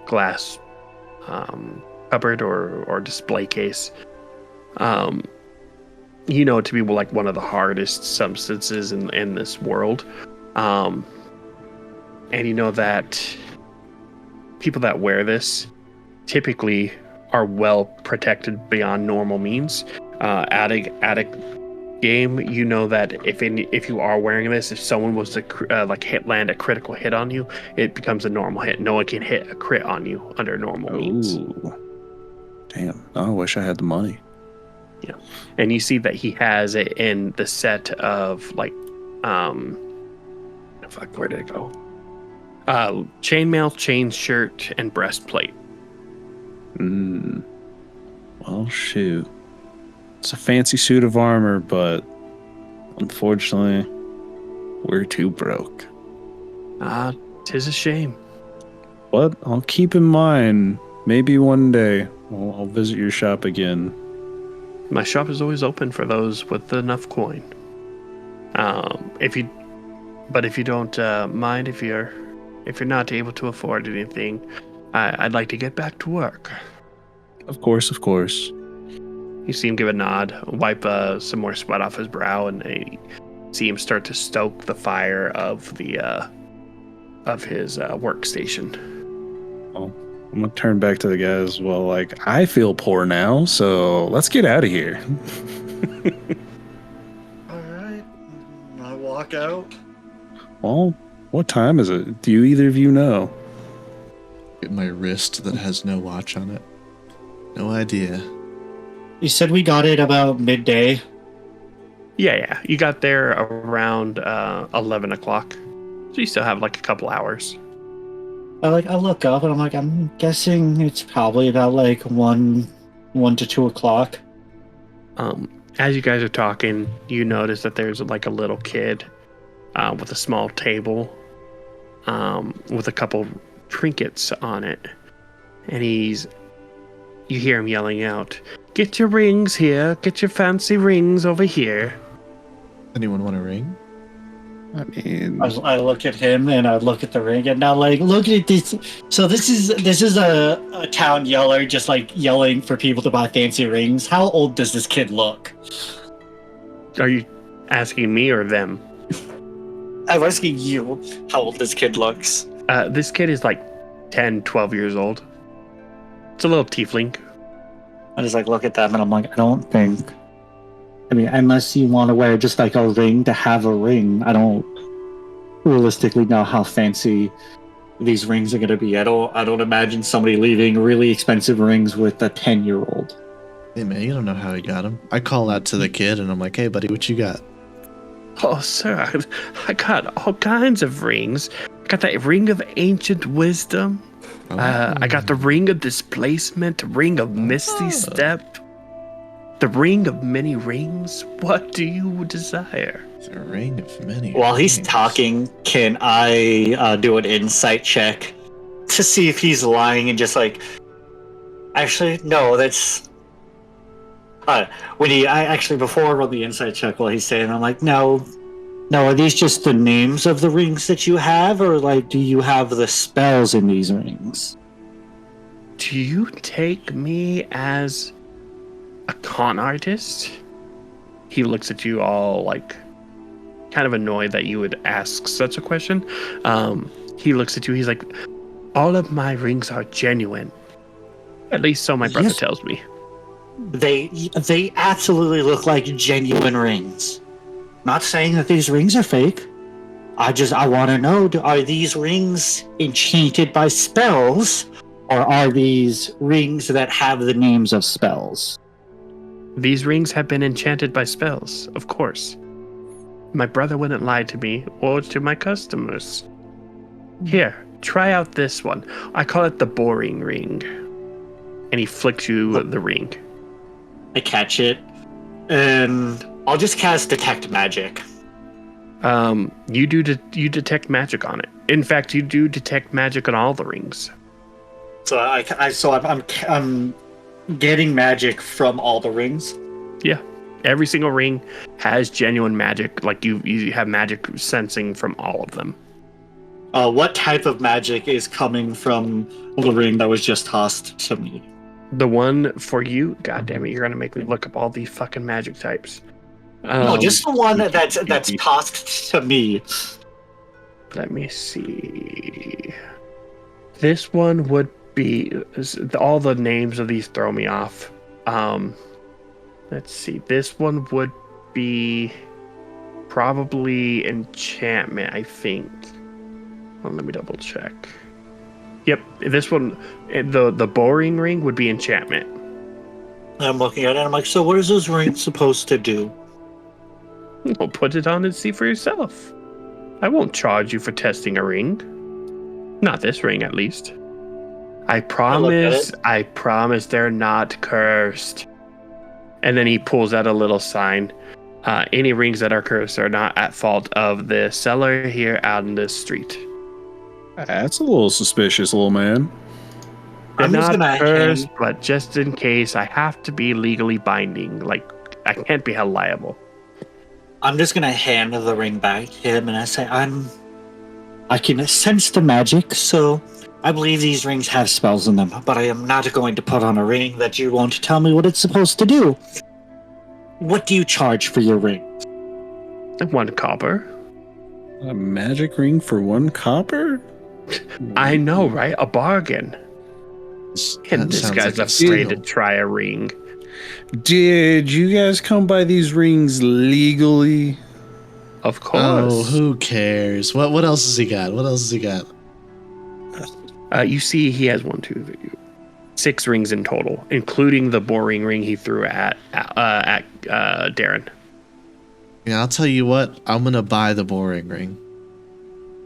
glass cupboard or display case. You know it to be like one of the hardest substances in this world. And you know that people that wear this typically are well protected beyond normal means. At a game, you know that if you are wearing this, if someone was to land a critical hit on you, it becomes a normal hit. No one can hit a crit on you under normal means. Damn! I wish I had the money. Yeah, and you see that he has it in the set of where did it go? Chainmail, chain shirt, and breastplate. Well, shoot. It's a fancy suit of armor, but unfortunately, we're too broke. 'Tis a shame. But I'll keep in mind, maybe one day I'll visit your shop again. My shop is always open for those with enough coin. If you don't mind, if you're not able to afford anything, I'd like to get back to work. Of course. You see him give a nod, wipe some more sweat off his brow, and you see him start to stoke the fire of his workstation. Oh, I'm gonna turn back to the guys. Well, like, I feel poor now, so let's get out of here. All right. I walk out. Well, what time is it? Do you either of you know? Get my wrist that has no watch on it. No idea. You said we got it about midday. Yeah. You got there around 11 o'clock. So you still have like a couple hours. I look up and I'm like, I'm guessing it's probably about like 1 to 2 o'clock. As you guys are talking, you notice that there's like a little kid with a small table with a couple trinkets on it. And you hear him yelling out, "Get your rings here. Get your fancy rings over here." Anyone want a ring? I mean, I look at him and I look at the ring and now like look at this. So this is a town yeller just like yelling for people to buy fancy rings. How old does this kid look? Are you asking me or them? I'm asking you how old this kid looks. This kid is like 10, 12 years old. It's a little tiefling. I just like look at them and I'm like, I don't think. I mean, unless you want to wear just like a ring to have a ring, I don't realistically know how fancy these rings are going to be. I don't imagine somebody leaving really expensive rings with a 10-year-old. Hey man, you don't know how he got them. I call out to the kid and I'm like, hey buddy, what you got? Oh, sir, I got all kinds of rings. I got that ring of ancient wisdom. I got the ring of displacement, ring of misty step, the ring of many rings. What do you desire? The ring of many While rings. he's talking, can I do an insight check to see if he's lying and just like, actually, no, that's. Before I roll the insight check while he's saying, I'm like, no, are these just the names of the rings that you have, or like, do you have the spells in these rings? Do you take me as a con artist? He looks at you all like kind of annoyed that you would ask such a question. He looks at you, he's like, all of my rings are genuine. At least so my brother tells me. They absolutely look like genuine rings. Not saying that these rings are fake. I want to know, are these rings enchanted by spells, or are these rings that have the names of spells? These rings have been enchanted by spells, of course. My brother wouldn't lie to me or to my customers. Here, try out this one. I call it the boring ring. And he flicks you the ring. I catch it, and I'll just cast Detect Magic. You you detect magic on it. In fact, you do detect magic on all the rings. So I'm getting magic from all the rings. Yeah, every single ring has genuine magic. Like you have magic sensing from all of them. What type of magic is coming from the ring that was just tossed to me? The one for you, god damn it, you're gonna make me look up all these fucking magic types. No, just the one that's tossed to me. Let me see. This one would be all the names of these throw me off. Let's see. This one would be probably enchantment, I think. Well, let me double check. Yep, this one, the boring ring would be enchantment. I'm looking at it and I'm like, so what is this ring supposed to do? Well, put it on and see for yourself. I won't charge you for testing a ring. Not this ring, at least. I promise they're not cursed. And then he pulls out a little sign. Any rings that are cursed are not at fault of the seller here out in the street. That's a little suspicious, little man. They're not cursed, but just in case, I have to be legally binding. Like, I can't be held liable. I'm just gonna hand the ring back to him and I say, I can sense the magic, so I believe these rings have spells in them, but I am not going to put on a ring that you won't tell me what it's supposed to do. What do you charge for your ring? 1 copper. A magic ring for 1 copper? I know, right? A bargain. And this guy's afraid to try a ring. Did you guys come by these rings legally? Of course. Oh, who cares? What else has he got? You see, he has 6 rings in total, including the boring ring he threw at Darren. Yeah, I'll tell you what. I'm gonna buy the boring ring.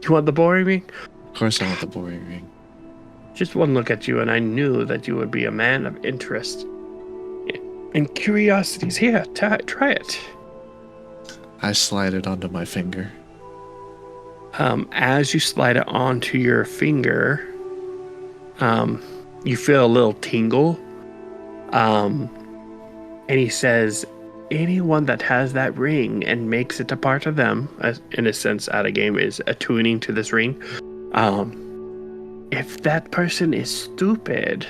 You want the boring ring? Of course, I want the boring ring. Just one look at you, and I knew that you would be a man of interest and curiosities. Here, try it. I slide it onto my finger. As you slide it onto your finger, you feel a little tingle. And he says, anyone that has that ring and makes it a part of them, as in a sense, out of game is attuning to this ring. If that person is stupid,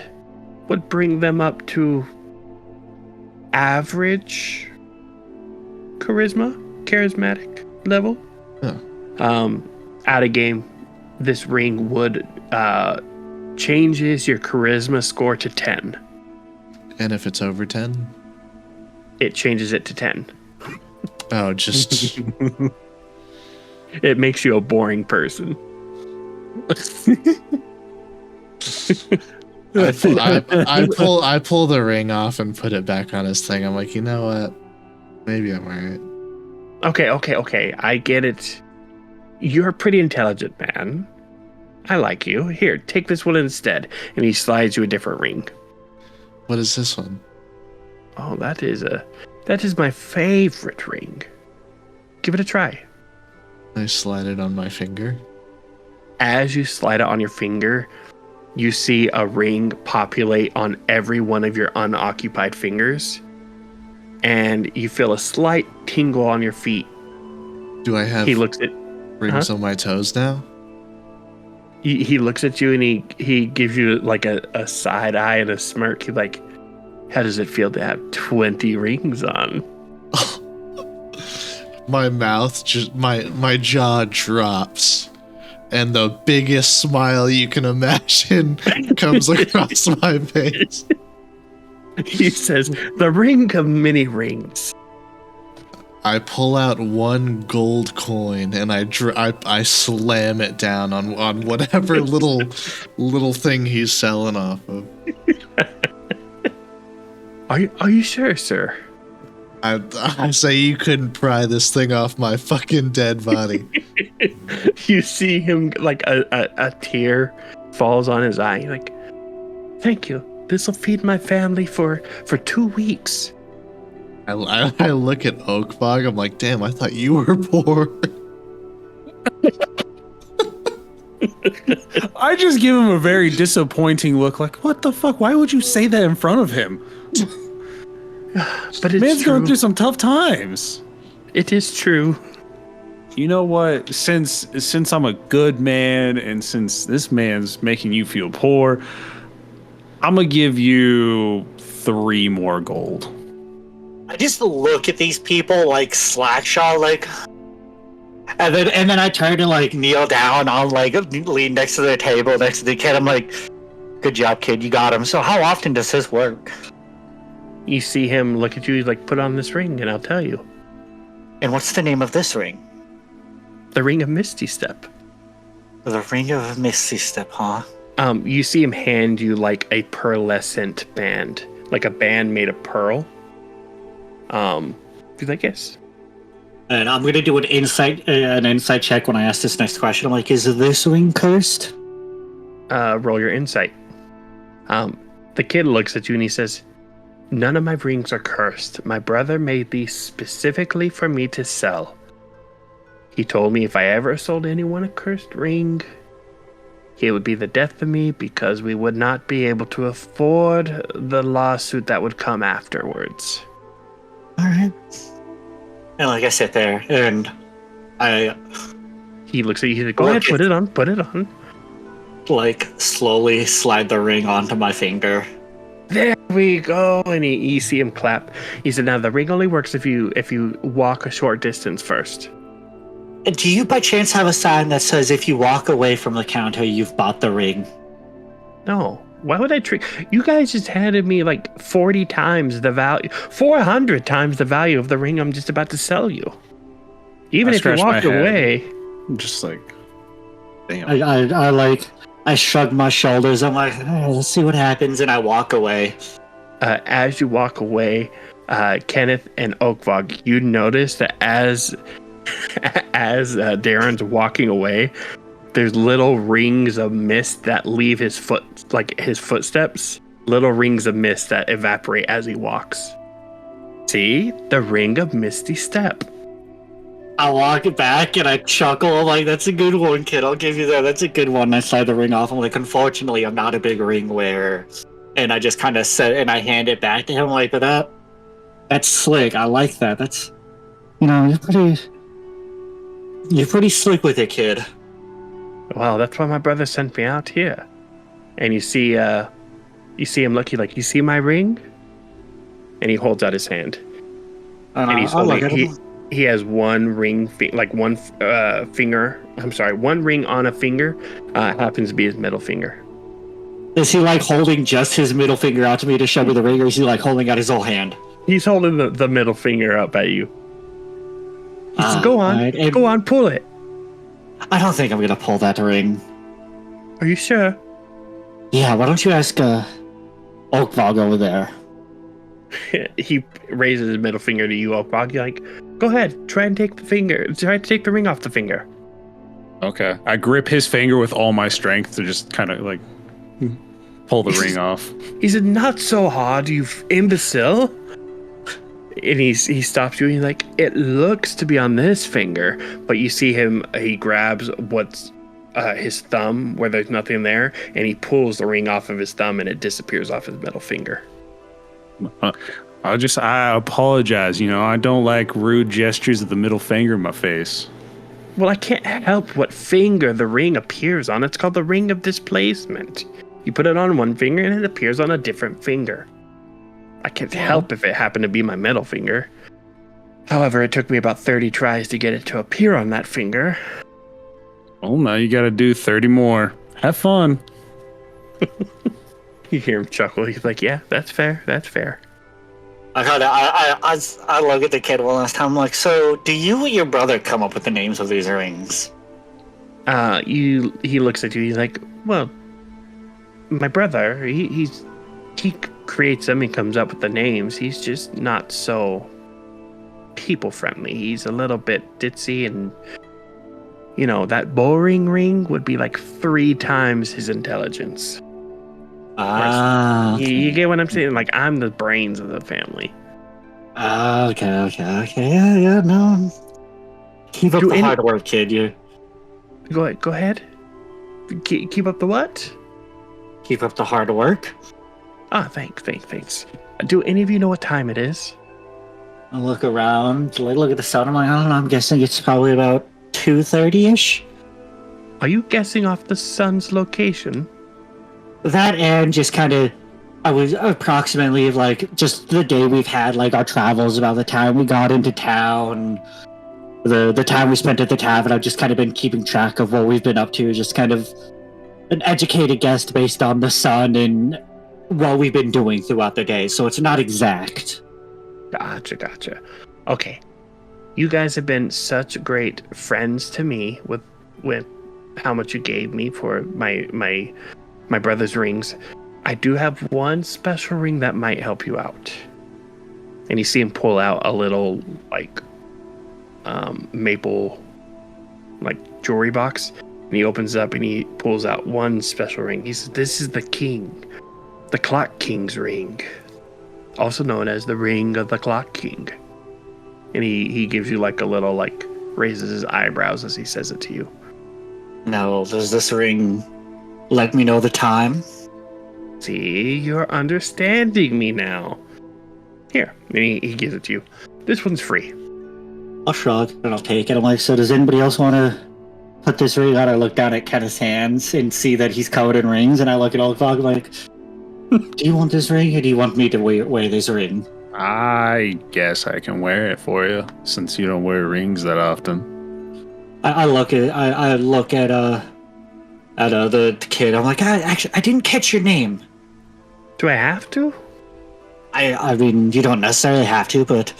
would bring them up to average charismatic level. Out of game, this ring would changes your charisma score to 10. And if it's over 10? It changes it to 10. Oh, just... It makes you a boring person. I pull the ring off and put it back on his thing. I'm like, you know what? Maybe I'm alright. Okay. I get it. You're a pretty intelligent man. I like you. Here, take this one instead. And he slides you a different ring. What is this one? Oh, that is my favorite ring. Give it a try. I slide it on my finger. As you slide it on your finger, you see a ring populate on every one of your unoccupied fingers. And you feel a slight tingle on your feet. Do I have rings on my toes now? He looks at you and he gives you like a side eye and a smirk. He's like, how does it feel to have 20 rings on? My mouth my jaw drops. And the biggest smile you can imagine comes across my face. He says, the ring of many rings. I pull out one gold coin and I slam it down on whatever little thing he's selling off of. Are you sure, sir? I say you couldn't pry this thing off my fucking dead body. You see him like a tear falls on his eye. You're like, thank you. This will feed my family for 2 weeks. I look at Oakfog. I'm like, damn, I thought you were poor. I just give him a very disappointing look. Like, what the fuck? Why would you say that in front of him? But it's man's true. going through some tough times. It is true. You know what? Since I'm a good man and since this man's making you feel poor, I'm gonna give you 3 more gold. I just look at these people like Slackshot, like, and then I turn to like kneel down on like lean next to the table next to the kid. I'm like, good job, kid, you got him. So how often does this work? You see him look at you. He's like, put on this ring, and I'll tell you. And what's the name of this ring? The Ring of Misty Step. The Ring of Misty Step, huh? You see him hand you like a pearlescent band, like a band made of pearl. He's like, yes. And I'm gonna do an insight check when I ask this next question. I'm like, is this ring cursed? Roll your insight. The kid looks at you and he says, none of my rings are cursed. My brother made these specifically for me to sell. He told me if I ever sold anyone a cursed ring, it would be the death of me because we would not be able to afford the lawsuit that would come afterwards. Alright. And like I sit there and he looks at you, he's like, go ahead, put it on. Like slowly slide the ring onto my finger. There we go. And you see him clap. He said, now the ring only works if you walk a short distance first. Do you by chance have a sign that says if you walk away from the counter, you've bought the ring? No. Why would I trick? You guys just handed me like 40 times the value, 400 times the value of the ring I'm just about to sell you. Even if you walked away. I'm just like, damn. I shrug my shoulders. I'm like, oh, let's see what happens. And I walk away. As you walk away, Kenneth and Oakvog, you notice that as Darren's walking away, there's little rings of mist that leave his footsteps. Little rings of mist that evaporate as he walks. See? The Ring of Misty Step. I walk it back and I chuckle. I'm like, that's a good one, kid. I'll give you that. That's a good one. I slide the ring off. I'm like, unfortunately, I'm not a big ring wearer. And I just kind of set and I hand it back to him like that. That's slick. I like that. That's, you're pretty slick with it, kid. Well, that's why my brother sent me out here. And you see him look. He's like, you see my ring? And he holds out his hand. And he's holding. He has one ring, one finger. I'm sorry, one ring on a finger. Happens to be his middle finger. Is he like holding just his middle finger out to me to show me the ring, or is he like holding out his whole hand? He's holding the middle finger up at you. He says, go on, go on, pull it. I don't think I'm gonna pull that ring. Are you sure? Yeah, why don't you ask Oakvog over there? He raises his middle finger to you, Oakvog. You're like, go ahead, try to take the ring off the finger. Okay. I grip his finger with all my strength to just kind of like pull the ring off. He said, not so hard, you imbecile. And he stops you and he's like, it looks to be on this finger, but you see him, he grabs what's his thumb where there's nothing there, and he pulls the ring off of his thumb and it disappears off his middle finger. I apologize. I don't like rude gestures of the middle finger in my face. Well, I can't help what finger the ring appears on. It's called the ring of displacement. You put it on one finger and it appears on a different finger. I can't help if it happened to be my middle finger. However, it took me about 30 tries to get it to appear on that finger. Well, now you gotta do 30 more. Have fun. You hear him chuckle. He's like, yeah, that's fair. That's fair. I look at the kid one last time. I'm like, so do you and your brother come up with the names of these rings? He looks at you. He's like, well, my brother, he creates them. He comes up with the names. He's just not so people friendly. He's a little bit ditzy, and that boring ring would be like 3 times his intelligence. You get what I'm saying? Like, I'm the brains of the family. Okay. Yeah, no. Keep up the hard work, kid. You go ahead. Keep up the what? Keep up the hard work. Thanks. Do any of you know what time it is? I look around, look at the sun. I'm like, I don't know. I'm guessing it's probably about 2:30ish. Are you guessing off the sun's location? That, and just kind of, I was approximately like just the day we've had, like our travels, about the time we got into town, the time we spent at the tavern. I've just kind of been keeping track of what we've been up to, just kind of an educated guess based on the sun and what we've been doing throughout the day. So it's not exact. Gotcha. Okay. You guys have been such great friends to me with how much you gave me for my brother's rings. I do have one special ring that might help you out. And you see him pull out a little maple jewelry box, and he opens it up and he pulls out one special ring. He says, this is the Clock King's ring, also known as the Ring of the Clock King. And he gives you a little raises his eyebrows as he says it to you. Now, does this ring let me know the time? See, you're understanding me now. Here, and he gives it to you. This one's free. I'll shrug and I'll take it. I'm like, so does anybody else want to put this ring on? I look down at Kenneth's hands and see that he's covered in rings, and I look at Oakvog like, do you want this ring, or do you want me to wear this ring? I guess I can wear it for you, since you don't wear rings that often. I look at the kid. I'm like, I didn't catch your name. Do I have to? I mean, you don't necessarily have to, but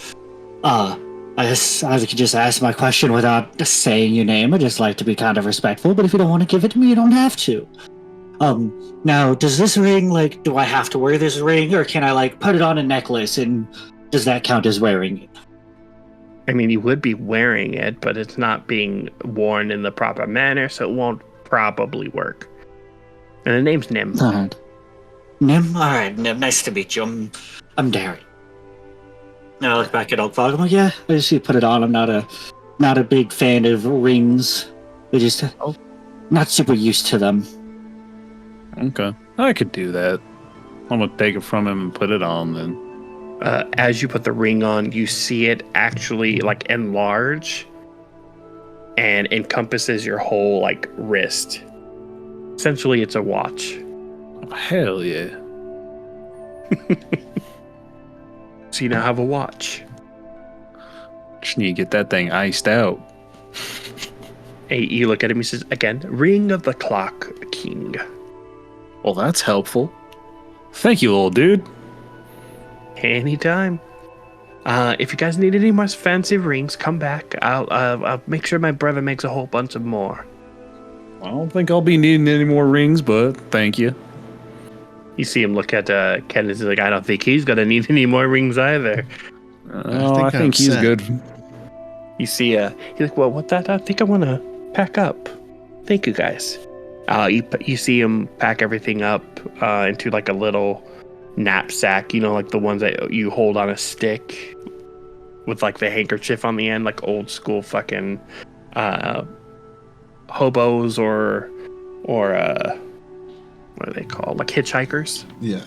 I could just ask my question without saying your name. I just like to be kind of respectful, but if you don't want to give it to me, you don't have to. Now, does this ring, do I have to wear this ring, or can I, put it on a necklace, and does that count as wearing it? I mean, you would be wearing it, but it's not being worn in the proper manner, so it won't probably work. And the name's Nim. All right. Nim? All right, Nim. Nice to meet you. I'm Darren. Now I look back at Oakvog. I'm like, yeah, I just put it on. I'm not a big fan of rings. They're just not super used to them. Okay. I could do that. I'm gonna take it from him and put it on then. As you put the ring on, you see it actually like enlarge and encompasses your whole like wrist. Essentially, it's a watch. Hell yeah. So you now have a watch. Just need to get that thing iced out. Hey, you look at him, he says, again, ring of the clock, king. Well, that's helpful. Thank you, little dude. Anytime. If you guys need any more fancy rings, come back. I'll make sure my brother makes a whole bunch of more. I don't think I'll be needing any more rings, but thank you. You see him look at Ken and he's like, I don't think he's going to need any more rings either. I think he's good. You see, he's like, well, what that? I think I want to pack up. Thank you, guys. You see him pack everything up into like a little knapsack, like the ones that you hold on a stick with like the handkerchief on the end, like old school fucking hobos or what are they called? Like hitchhikers. Yeah.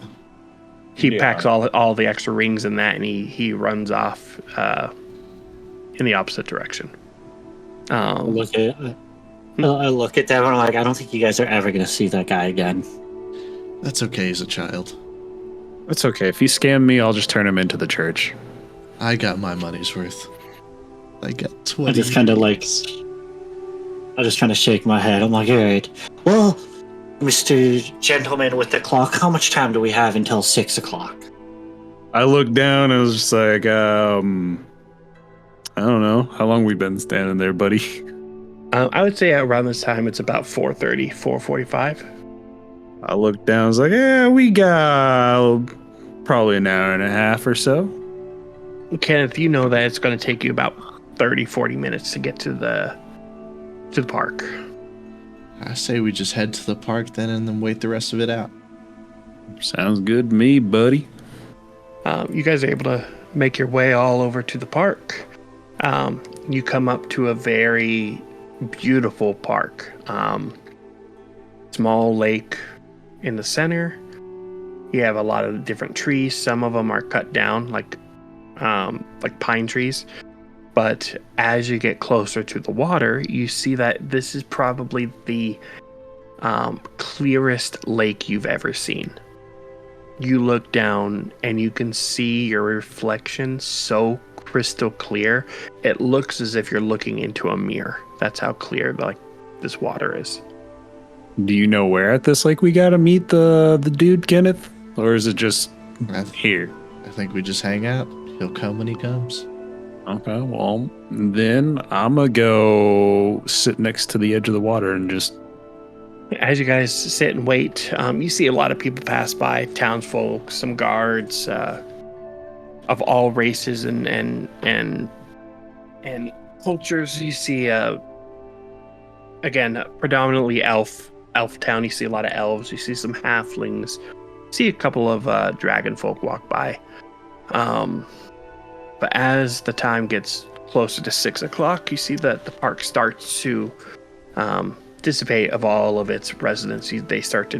He packs all the extra rings in that, and he runs off in the opposite direction. I look at them and I'm like, I don't think you guys are ever going to see that guy again. That's okay, he's a child. It's okay. If you scam me, I'll just turn him into the church. I got my money's worth. I got 20. I just kind of shake my head. I'm like, all right. Well, Mr. Gentleman with the clock, how much time do we have until 6 o'clock? I looked down and I was just like, I don't know. How long we been standing there, buddy? I would say around this time it's about 4:30, 4:45. I looked down, I was like, we got probably an hour and a half or so. Kenneth, you know that it's going to take you about 30, 40 minutes to get to the park. I say we just head to the park then and then wait the rest of it out. Sounds good to me, buddy. You guys are able to make your way all over to the park. You come up to a very beautiful park. Small lake in the center. You have a lot of different trees. Some of them are cut down like pine trees. But as you get closer to the water, you see that this is probably the clearest lake you've ever seen. You look down and you can see your reflection so crystal clear. It looks as if you're looking into a mirror. That's how clear this water is. Do you know where at this lake we gotta meet the dude, Kenneth? Or is it just here? I think we just hang out. He'll come when he comes. Okay, well, then I'm gonna go sit next to the edge of the water and just... As you guys sit and wait, you see a lot of people pass by, townsfolk, some guards of all races and cultures. You see, again, predominantly elf town. You see a lot of elves. You see some halflings. You see a couple of dragon folk walk by. But as the time gets closer to 6 o'clock, you see that the park starts to dissipate of all of its residents. They start to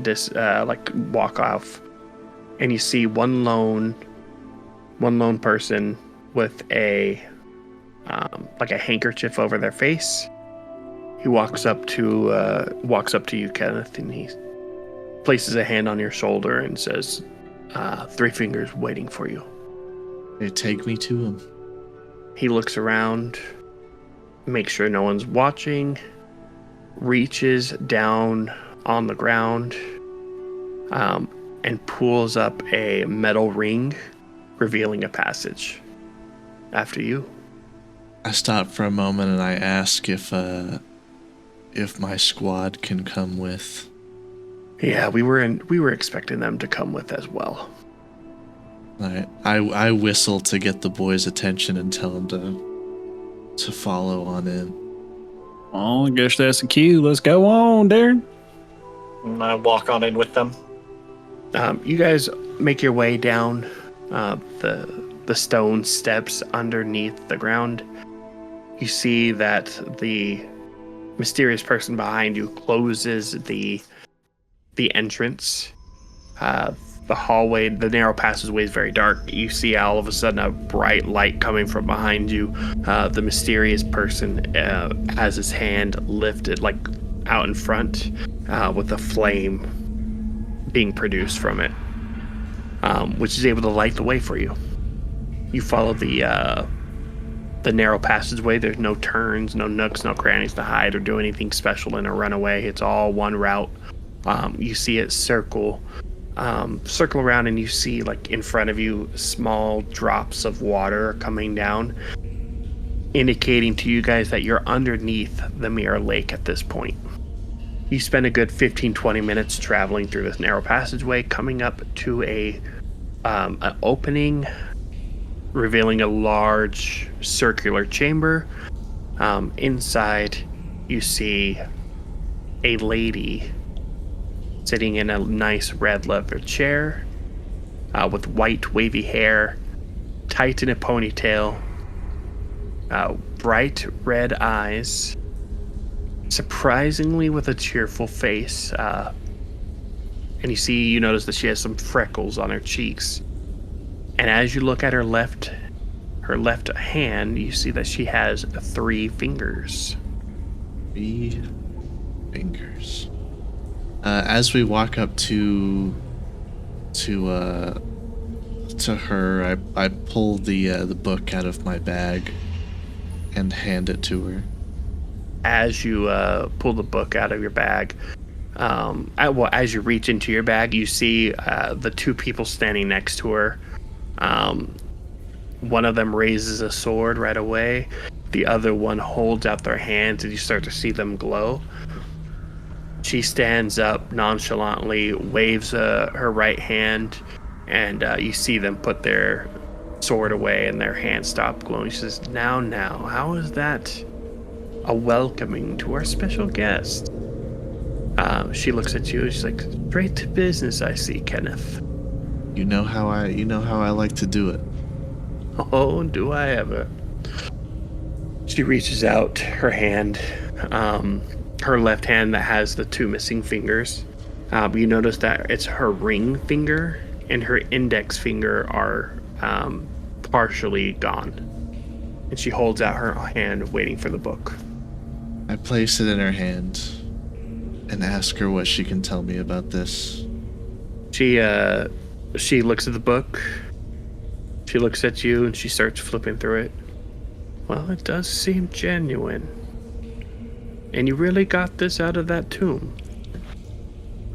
walk off, and you see one lone person with a handkerchief over their face. He walks up to you, Kenneth, and he places a hand on your shoulder and says, 3 fingers waiting for you. They take me to him. He looks around, makes sure no one's watching, reaches down on the ground, and pulls up a metal ring, revealing a passage. After you. I stop for a moment and I ask if my squad can come with. Yeah, we were expecting them to come with as well. All right. I whistle to get the boys' attention and tell them to follow on in. Oh, I guess that's the cue. Let's go on, Darren. And I walk on in with them. You guys make your way down the stone steps underneath the ground. You see that the mysterious person behind you closes the entrance. The hallway, the narrow passageway is very dark. You see all of a sudden a bright light coming from behind you. The mysterious person has his hand lifted, like out in front, with a flame being produced from it, which is able to light the way for you. You follow the narrow passageway. There's no turns, no nooks, no crannies to hide or do anything special in a runaway. It's all one route. You see it circle around, and you see, like, in front of you, small drops of water coming down, indicating to you guys that you're underneath the Mirror Lake at this point. You spend a good 15-20 minutes traveling through this narrow passageway, coming up to an opening, revealing a large circular chamber. Inside, you see a lady sitting in a nice red leather chair, with white wavy hair, tight in a ponytail, bright red eyes, surprisingly with a cheerful face, and you notice that she has some freckles on her cheeks. And as you look at her left hand, you see that she has 3 fingers. 3 fingers. As we walk up to her, I pull the book out of my bag and hand it to her. As you pull the book out of your bag, as you reach into your bag, you see the 2 people standing next to her. One of them raises a sword right away. The other one holds out their hands, and you start to see them glow. She stands up nonchalantly, waves her right hand, and you see them put their sword away and their hands stop glowing. She says, now, how is that a welcoming to our special guest? She looks at you and she's like, straight to business, I see, Kenneth. You know how I like to do it. Oh, do I ever. She reaches out her hand, her left hand that has the 2 missing fingers. You notice that it's her ring finger and her index finger are partially gone. And she holds out her hand, waiting for the book. I place it in her hand and ask her what she can tell me about this. She looks at the book. She looks at you and she starts flipping through it. Well, it does seem genuine. And you really got this out of that tomb.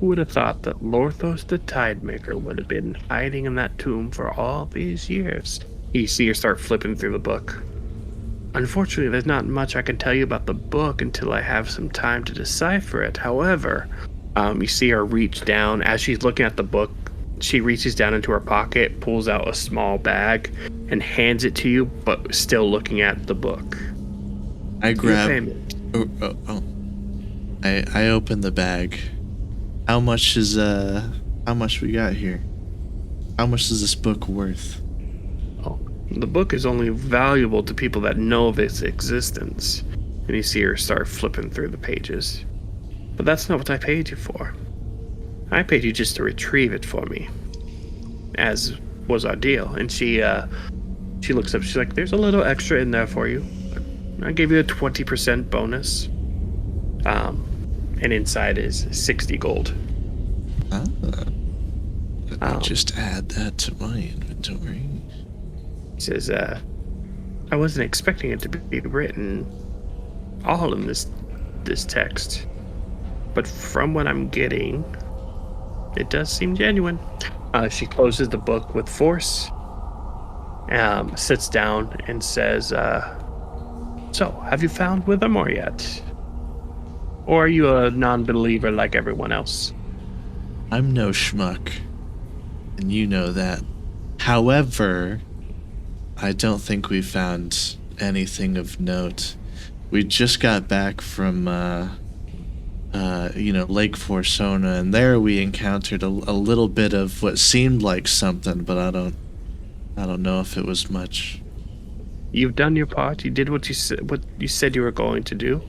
Who would have thought that Lorthos the Tidemaker would have been hiding in that tomb for all these years? You see her start flipping through the book. Unfortunately, there's not much I can tell you about the book until I have some time to decipher it. However, you see her reach down. As she's looking at the book, she reaches down into her pocket, pulls out a small bag, and hands it to you, but still looking at the book. I grab... I open the bag. How much we got here? How much is this book worth? Oh, the book is only valuable to people that know of its existence. And you see her start flipping through the pages. But that's not what I paid you for. I paid you just to retrieve it for me, as was our deal. And she looks up, she's like, there's a little extra in there for you. I gave you a 20% bonus. And inside is 60 gold. Let me just add that to my inventory. He says, I wasn't expecting it to be written all in this text. But from what I'm getting, it does seem genuine. She closes the book with force, sits down and says, so, have you found Withermore yet? Or are you a non-believer like everyone else? I'm no schmuck, and you know that. However, I don't think we found anything of note. We just got back from, Lake Forsona, and there we encountered a little bit of what seemed like something, but I don't know if it was much. You've done your part. You did what you said you were going to do.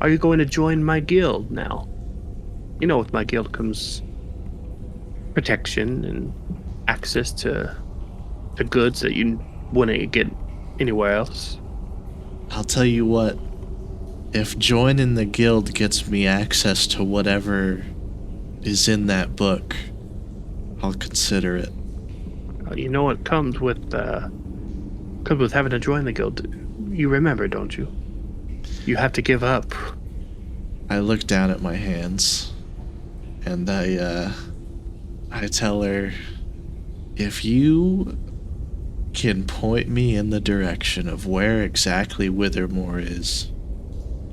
Are you going to join my guild now? You know, with my guild comes protection and access to goods that you wouldn't get anywhere else. I'll tell you what, if joining the guild gets me access to whatever is in that book, I'll consider it. You know what comes with having to join the guild. You remember, don't you? You have to give up. I look down at my hands, and I tell her, if you can point me in the direction of where exactly Withermore is,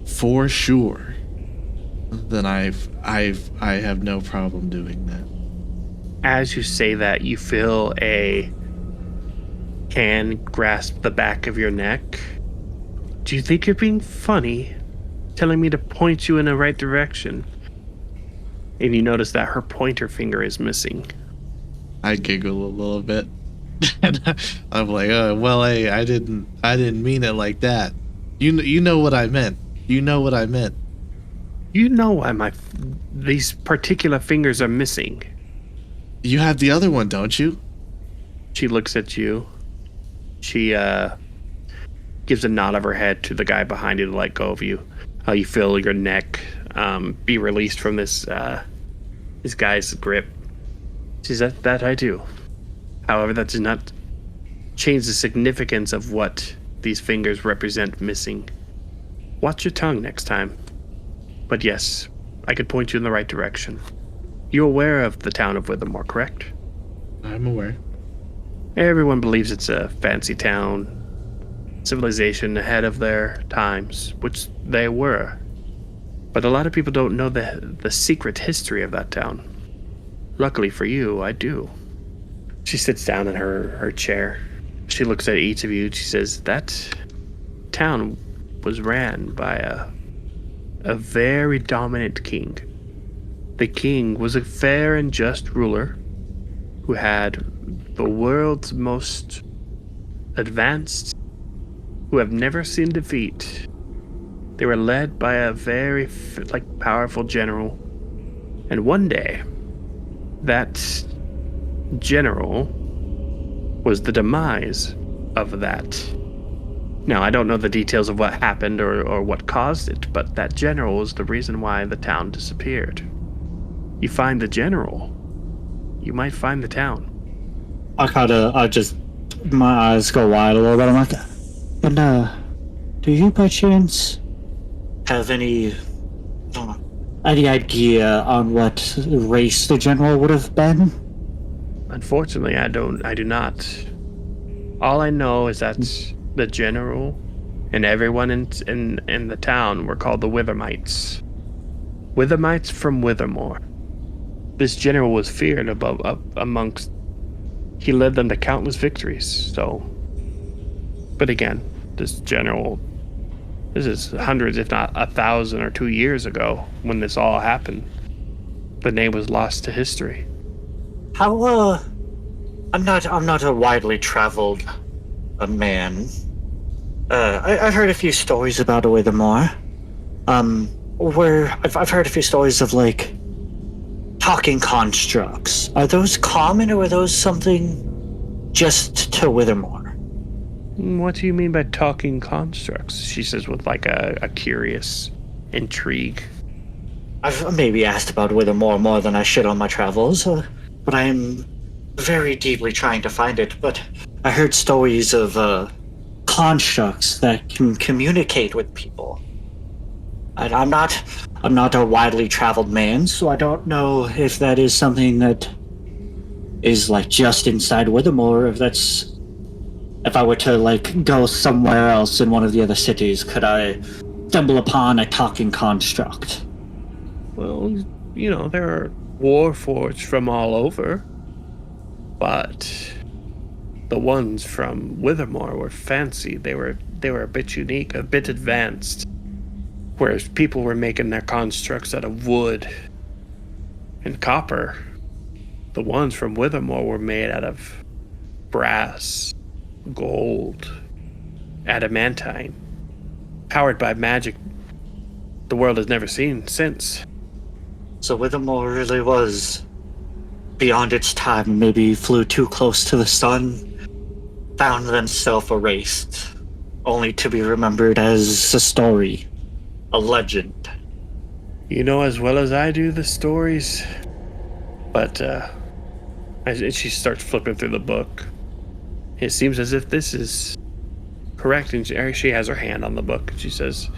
for sure, then I have no problem doing that. As you say that, you feel a hand grasp the back of your neck. Do you think you're being funny, telling me to point you in the right direction? And you notice that her pointer finger is missing. I giggle a little bit. And I'm like, oh, well, hey, I didn't mean it like that. You know what I meant. You know what I meant. You know why these particular fingers are missing. You have the other one, don't you? She looks at you. She gives a nod of her head to the guy behind you to let go of you. You feel your neck be released from this guy's grip. She says, that I do. However, that does not change the significance of what these fingers represent missing. Watch your tongue next time. But yes, I could point you in the right direction. You're aware of the town of Withermore, correct? I'm aware. Everyone believes it's a fancy town, civilization ahead of their times, which they were. But a lot of people don't know the secret history of that town. Luckily for you, I do. She sits down in her chair. She looks at each of you. She says, that town was ran by a very dominant king. The king was a fair and just ruler who had the world's most advanced, who have never seen defeat. They were led by a very powerful general. And one day, that general was the demise of that. Now, I don't know the details of what happened or what caused it, but that general was the reason why the town disappeared. You find the general, you might find the town. My eyes go wide a little bit. I'm like, and do you by chance have any idea on what race the general would have been? Unfortunately, I do not. All I know is that the general and everyone in the town were called the Withermites. Withermites from Withermore. This general was feared amongst. He led them to countless victories. So, but again, this is hundreds, if not 1,000 or 2 years ago when this all happened. The name was lost to history. How I'm not a widely traveled man. I've heard a few stories about Withermore. Where I've heard a few stories of talking constructs. Are those common, or are those something just to Withermore? What do you mean by talking constructs? She says with a curious intrigue. I've maybe asked about Withermore more than I should on my travels, but I am very deeply trying to find it. But I heard stories of constructs that can communicate with people. I'm not a widely traveled man, so I don't know if that is something that is just inside Withermore, if I were to go somewhere else in one of the other cities, could I stumble upon a talking construct? Well, there are warforged from all over, but the ones from Withermore were fancy. They were a bit unique, a bit advanced. Whereas people were making their constructs out of wood and copper. The ones from Withermore were made out of brass, gold, adamantine, powered by magic the world has never seen since. So Withermore really was beyond its time, maybe flew too close to the sun, found themselves erased, only to be remembered as a story, a legend. You know as well as I do the stories, but as she starts flipping through the book, it seems as if this is correct, and she has her hand on the book, and she says,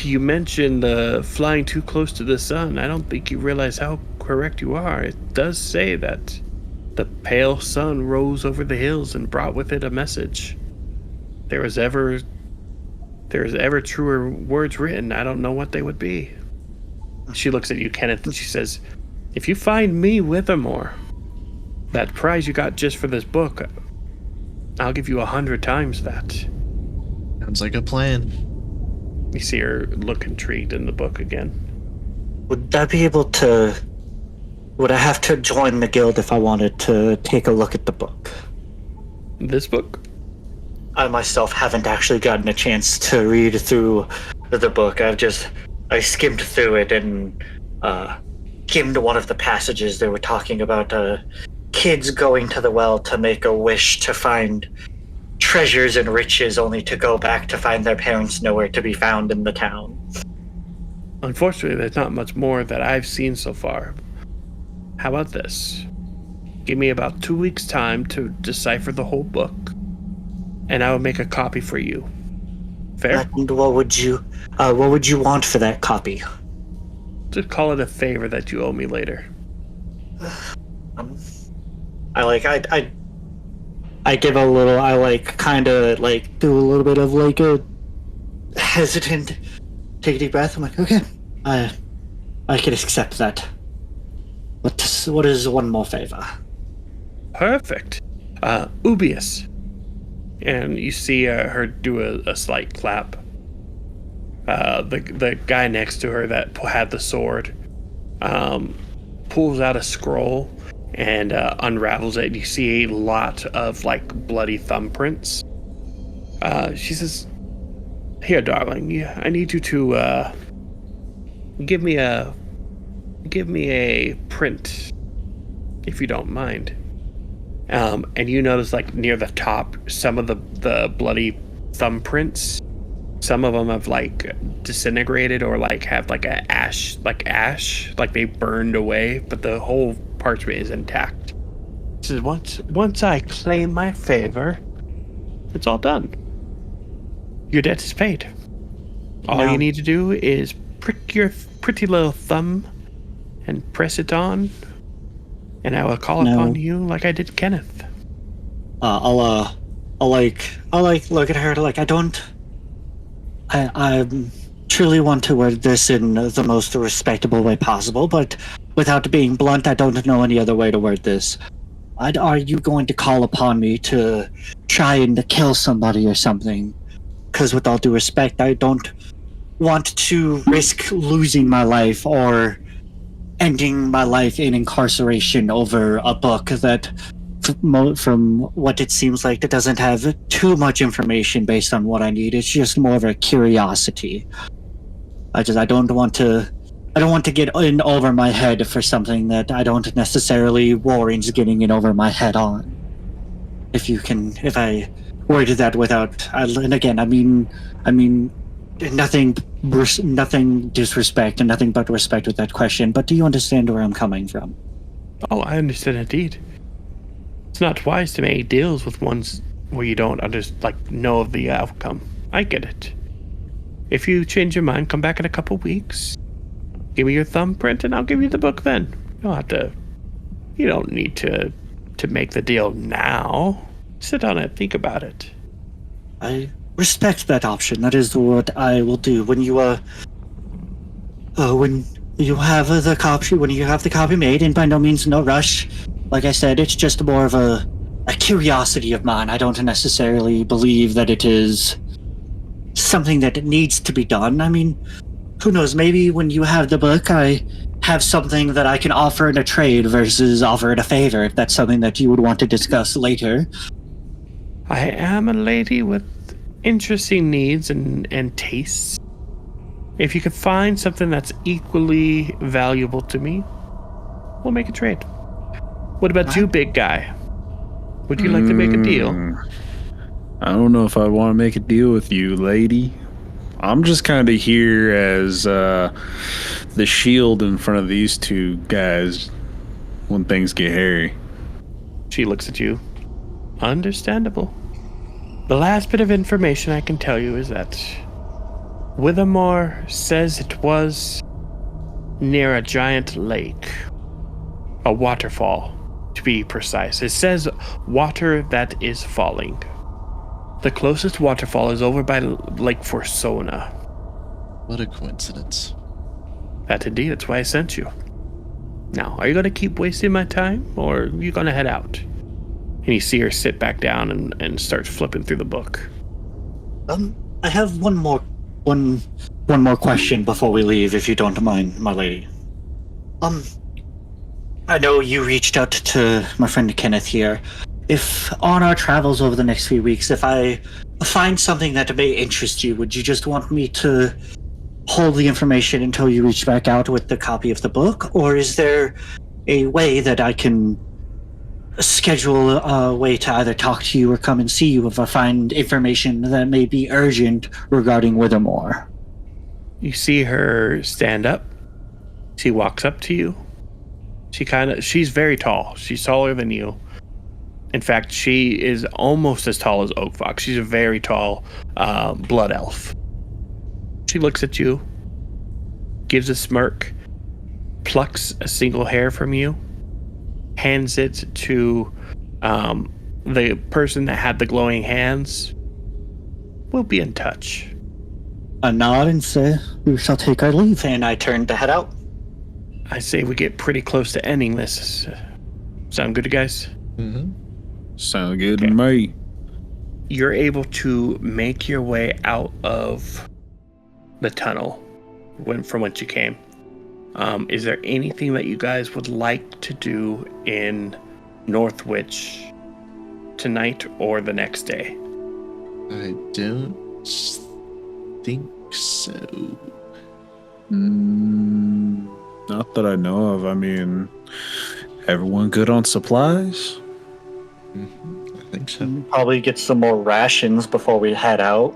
you mentioned flying too close to the sun. I don't think you realize how correct you are. It does say that the pale sun rose over the hills and brought with it a message. There is ever truer words written. I don't know what they would be. She looks at you, Kenneth, and she says, if you find me Withermore, that prize you got just for this book, I'll give you 100 times that. Sounds like a plan. You see her look intrigued in the book again. Would I have to join the guild if I wanted to take a look at the book? This book? I myself haven't actually gotten a chance to read through the book. I skimmed through it and skimmed one of the passages. They were talking about kids going to the well to make a wish to find treasures and riches, only to go back to find their parents nowhere to be found in the town. Unfortunately, there's not much more that I've seen so far. How about this? Give me about 2 weeks' time to decipher the whole book, and I will make a copy for you. Fair? And what would you want for that copy? Just call it a favor that you owe me later. I give a little, do a little bit of a hesitant, take a deep breath. I'm like, okay, I can accept that. What is one more favor? Perfect. Ubius. And you see her do a slight clap. The guy next to her that had the sword pulls out a scroll and unravels it. You see a lot of bloody thumbprints. She says, "Here, darling, I need you to give me a print, if you don't mind." And you notice near the top, some of the bloody thumbprints, some of them have disintegrated or have ash, they burned away, but the whole parchment is intact. She says, once I claim my favor, it's all done. Your debt is paid. All you need to do is prick your pretty little thumb and press it on, and I will call upon you like I did Kenneth. I'll look at her I truly want to word this in the most respectable way possible, but without being blunt, I don't know any other way to word this. Are you going to call upon me to try and kill somebody or something? Because with all due respect, I don't want to risk losing my life or ending my life in incarceration over a book that, from what it seems like, it doesn't have too much information based on what I need. It's just more of a curiosity. I don't want to get in over my head for something that I don't necessarily warrant getting in over my head on. If I worded that without, and again, I mean nothing disrespect and nothing but respect with that question, but do you understand where I'm coming from? Oh, I understand indeed. It's not wise to make deals with ones where you don't know of the outcome. I get it. If you change your mind, come back in a couple weeks. Give me your thumbprint and I'll give you the book then. You don't need to make the deal now. Sit on it, think about it. I respect that option. That is what I will do. When you have the copy made, and by no means no rush. Like I said, it's just more of a curiosity of mine. I don't necessarily believe that it is something that needs to be done. I mean, who knows? Maybe when you have the book, I have something that I can offer in a trade versus offer in a favor, if that's something that you would want to discuss later. I am a lady with interesting needs and tastes. If you could find something that's equally valuable to me, we'll make a trade. What about you, big guy? Would you like to make a deal? I don't know if I want to make a deal with you, lady. I'm just kind of here as the shield in front of these two guys when things get hairy. She looks at you. Understandable. The last bit of information I can tell you is that Withermore says it was near a giant lake. A waterfall, to be precise. It says water that is falling. The closest waterfall is over by Lake Forsona. What a coincidence. That indeed, that's why I sent you. Now, are you going to keep wasting my time, or are you going to head out? And you see her sit back down and start flipping through the book. I have one more question before we leave, if you don't mind, my lady. I know you reached out to my friend Kenneth here. If on our travels over the next few weeks, if I find something that may interest you, would you just want me to hold the information until you reach back out with the copy of the book? Or is there a way that I can schedule a way to either talk to you or come and see you if I find information that may be urgent regarding Withermore? You see her stand up. She walks up to you. She's very tall. She's taller than you. In fact, she is almost as tall as Oakfox. She's a very tall blood elf. She looks at you, gives a smirk, plucks a single hair from you, hands it to the person that had the glowing hands. We'll be in touch. A nod and say, we shall take our leave, and I turn to head out. I say we get pretty close to ending this. Sound good to you guys? Mm-hmm. Sound good to me. You're able to make your way out of the tunnel from whence you came. Is there anything that you guys would like to do in Northwich tonight or the next day? I don't think so. Not that I know of. I mean, everyone good on supplies? Mm-hmm. I think so. Probably get some more rations before we head out.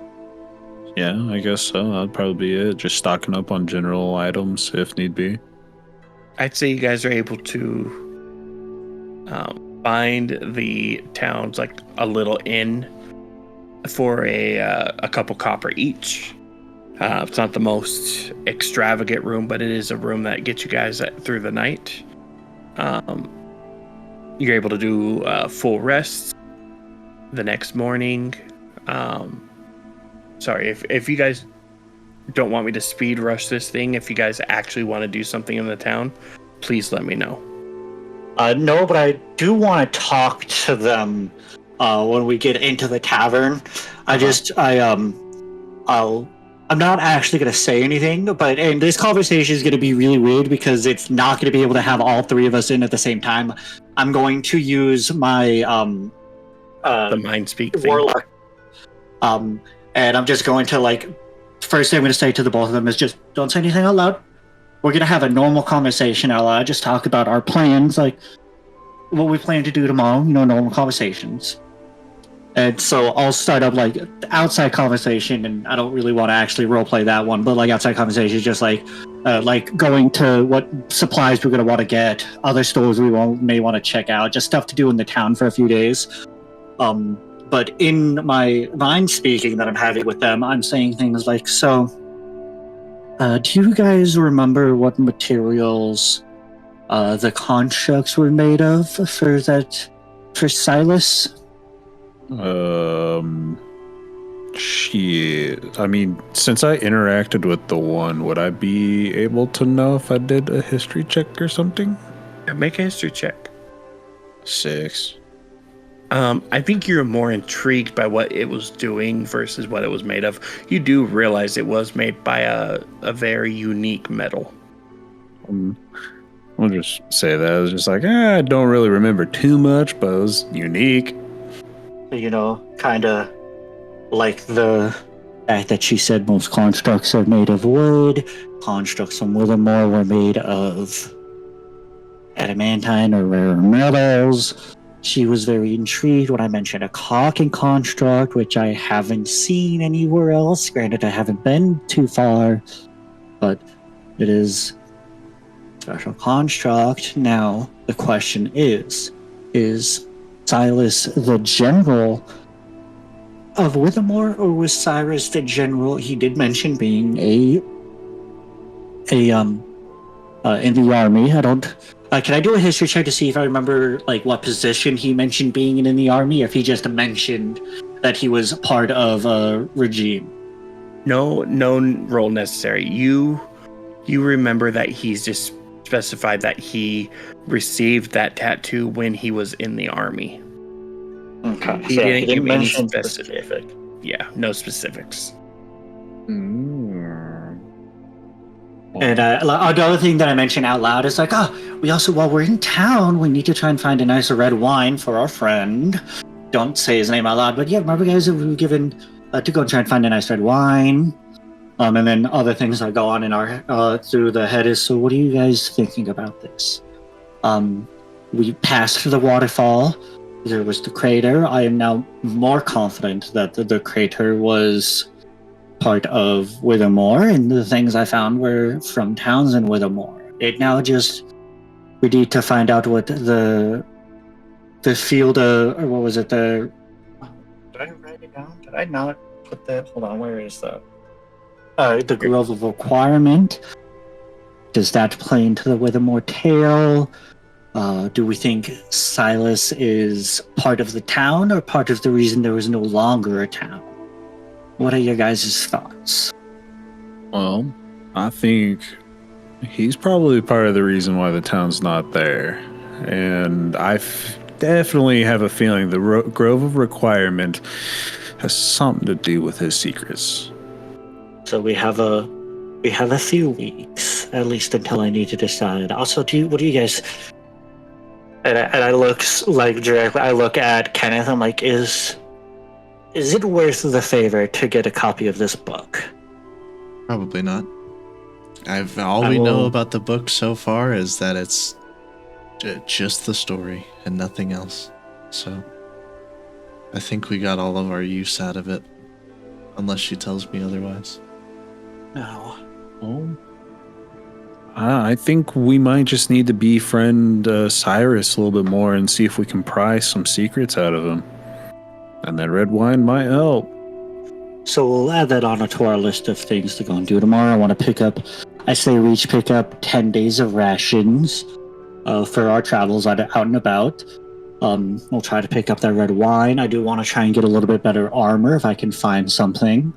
Yeah, I guess so. That'd probably be it. Just stocking up on general items if need be. I'd say you guys are able to find the town's like a little inn for a couple copper each. It's not the most extravagant room, but it is a room that gets you guys through the night. You're able to do full rests the next morning. Sorry, if you guys don't want me to speed rush this thing, if you guys actually want to do something in the town, please let me know. No, but I do want to talk to them when we get into the tavern. I'm not actually going to say anything, and this conversation is going to be really weird because it's not going to be able to have all three of us in at the same time. I'm going to use my the mind speak thing. Warlock, and I'm just going to first thing I'm going to say to the both of them is just don't say anything out loud. We're going to have a normal conversation out loud, just talk about our plans, like what we plan to do tomorrow, normal conversations. And so I'll start up outside conversation, and I don't really want to actually roleplay that one, but outside conversation is just going to what supplies we're going to want to get, other stores we may want to check out, just stuff to do in the town for a few days. But in my mind speaking that I'm having with them, I'm saying things like, so, do you guys remember what materials the constructs were made of for Silas? Shit. I mean, since I interacted with the one, would I be able to know if I did a history check or something? Make a history check. 6. I think you're more intrigued by what it was doing versus what it was made of. You do realize it was made by a very unique metal. I'll just say that. I was just I don't really remember too much, but it was unique. Kind of like the fact that she said most constructs are made of wood. Constructs from Withermore were made of adamantine or rare metals. She was very intrigued when I mentioned a caulking construct, which I haven't seen anywhere else. Granted, I haven't been too far, but it is a special construct. Now, the question is Silas the general of Withermore, or was Cyrus the general? He did mention being in the army. I don't. Can I do a history check to see if I remember like what position he mentioned being in the army? If he just mentioned that he was part of a regime. No role necessary. You remember that he's just specified that he received that tattoo when he was in the army. Okay. He didn't give any specific. Yeah, no specifics. And another thing that I mentioned out loud is like, we also, while we're in town, we need to try and find a nice red wine for our friend. Don't say his name out loud, but yeah, remember guys that we were given to go and try and find a nice red wine. And then other things that go on in our through the head is, so what are you guys thinking about this? We passed the waterfall. There was the crater. I am now more confident that the crater was part of Withermore, and the things I found were from towns in Withermore. It now just, we need to find out what the field or what was it, did I write it down? Did I not put that? Hold on, where is that? The Grove of Requirement. Does that play into the Withermore tale? Do we think Silas is part of the town or part of the reason there was no longer a town? What are your guys' thoughts? Well, I think he's probably part of the reason why the town's not there. And I definitely have a feeling the Grove of Requirement has something to do with his secrets. So we have a few weeks, at least until I need to decide. Also, what do you guys... And I look like directly, I look at Kenneth, I'm like, is it worth the favor to get a copy of this book? Probably not. All we know about the book so far is that it's just the story and nothing else. So I think we got all of our use out of it, unless she tells me otherwise. No. Well, I think we might just need to befriend Cyrus a little bit more and see if we can pry some secrets out of him. And that red wine might help. So we'll add that onto our list of things to go and do tomorrow. I want to pick up 10 days of rations for our travels out and about. We'll try to pick up that red wine. I do want to try and get a little bit better armor if I can find something.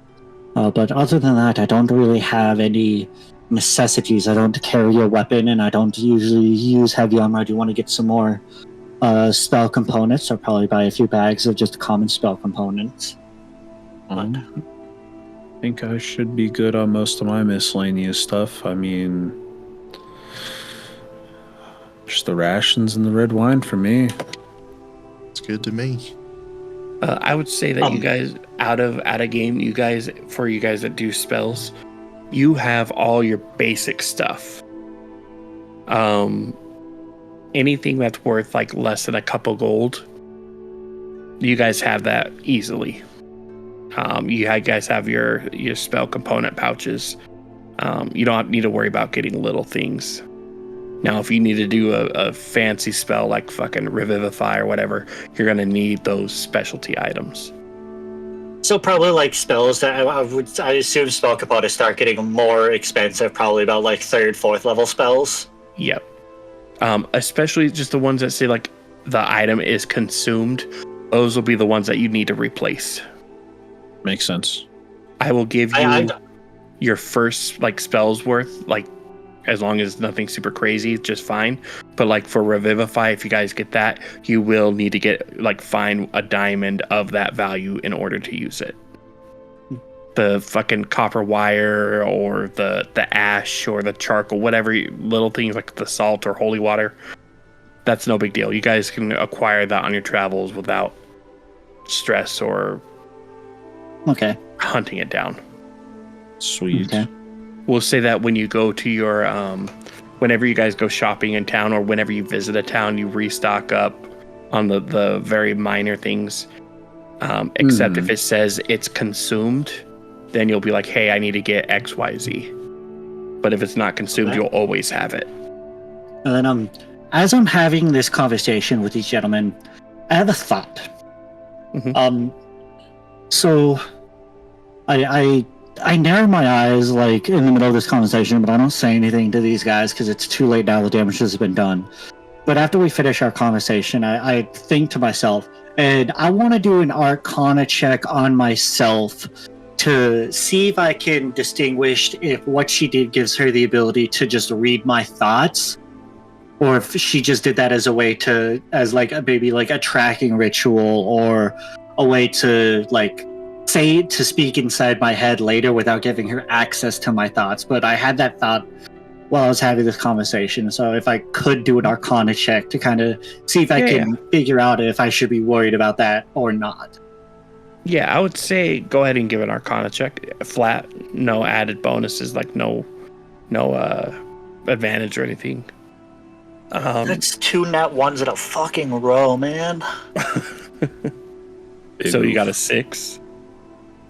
But other than that, I don't really have any necessities. I don't carry a weapon, and I don't usually use heavy armor. I do want to get some more spell components. I'll probably buy a few bags of just common spell components. I think I should be good on most of my miscellaneous stuff. I mean, just the rations and the red wine for me. It's good to me. I would say that you guys, out of game, you guys that do spells, you have all your basic stuff. Anything that's worth like less than a couple gold, you guys have that easily. You guys have your spell component pouches. You don't need to worry about getting little things. Now, if you need to do a fancy spell like fucking Revivify or whatever, you're gonna need those specialty items. So probably like spells that I assume spell components start getting more expensive, probably about like 3rd, 4th level spells. Yep. Especially just the ones that say like the item is consumed. Those will be the ones that you need to replace. Makes sense. I will give you your first like spells worth, like as long as nothing super crazy, just fine. But like for Revivify, if you guys get that, you will need to get like find a diamond of that value in order to use it. The fucking copper wire or the ash or the charcoal, whatever little things like the salt or holy water, that's no big deal. You guys can acquire that on your travels without stress or hunting it down. Sweet. Okay. We'll say that when you go to your whenever you guys go shopping in town or whenever you visit a town, you restock up on the very minor things. Except if it says it's consumed, then you'll be like, hey, I need to get XYZ. But if it's not consumed, you'll always have it. And then as I'm having this conversation with these gentlemen, I have a thought. So I narrow my eyes like in the middle of this conversation, but I don't say anything to these guys because it's too late now. The damage has been done. But after we finish our conversation, I think to myself, and I want to do an Arcana check on myself to see if I can distinguish if what she did gives her the ability to just read my thoughts, or if she just did that as a way to, as like maybe like a tracking ritual, or a way to like to speak inside my head later without giving her access to my thoughts. But I had that thought while I was having this conversation, so if I could do an Arcana check to kind of see if I can figure out if I should be worried about that or not. Yeah, I would say go ahead and give an Arcana check. Flat, no added bonuses, like no advantage or anything. That's 2 nat 1s in a fucking row, man. So you got a 6.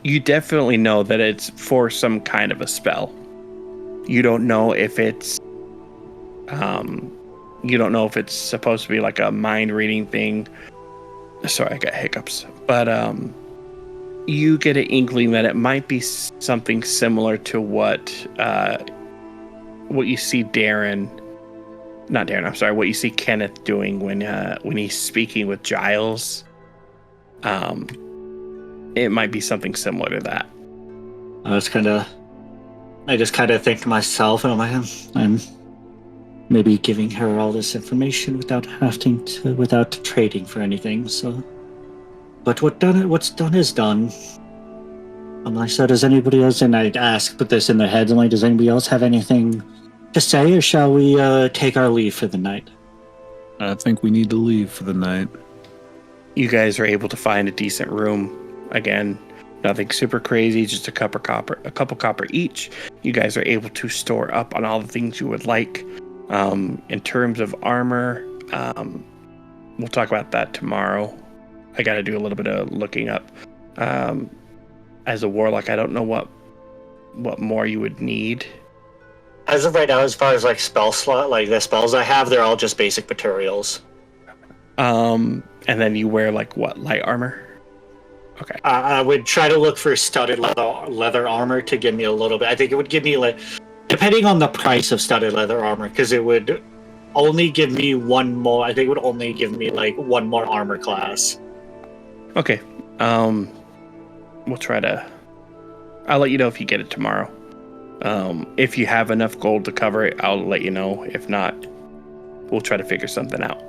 You definitely know that it's for some kind of a spell. You don't know if it's supposed to be like a mind reading thing. Sorry, I got hiccups. But you get an inkling that it might be something similar to what you see what you see Kenneth doing when he's speaking with Giles. It might be something similar to that. I just kind of think to myself, and I'm maybe giving her all this information without trading for anything. So, but what's done is done. I'm like, so does anybody else? And I'd put this in their heads. I'm like, does anybody else have anything to say, or shall we take our leave for the night? I think we need to leave for the night. You guys are able to find a decent room. Again, nothing super crazy, just a couple copper each. You guys are able to store up on all the things you would like. In terms of armor, we'll talk about that tomorrow. I got to do a little bit of looking up. As a warlock, I don't know what more you would need. As of right now, as far as like spell slot, like the spells I have, they're all just basic materials. And then you wear like what, light armor? Okay. I would try to look for studded leather armor to give me a little bit. I think it would give me like, depending on the price of studded leather armor, because it would only give me one more. I think it would only give me like one more armor class. Okay. We'll try to. I'll let you know if you get it tomorrow. If you have enough gold to cover it, I'll let you know. If not, we'll try to figure something out.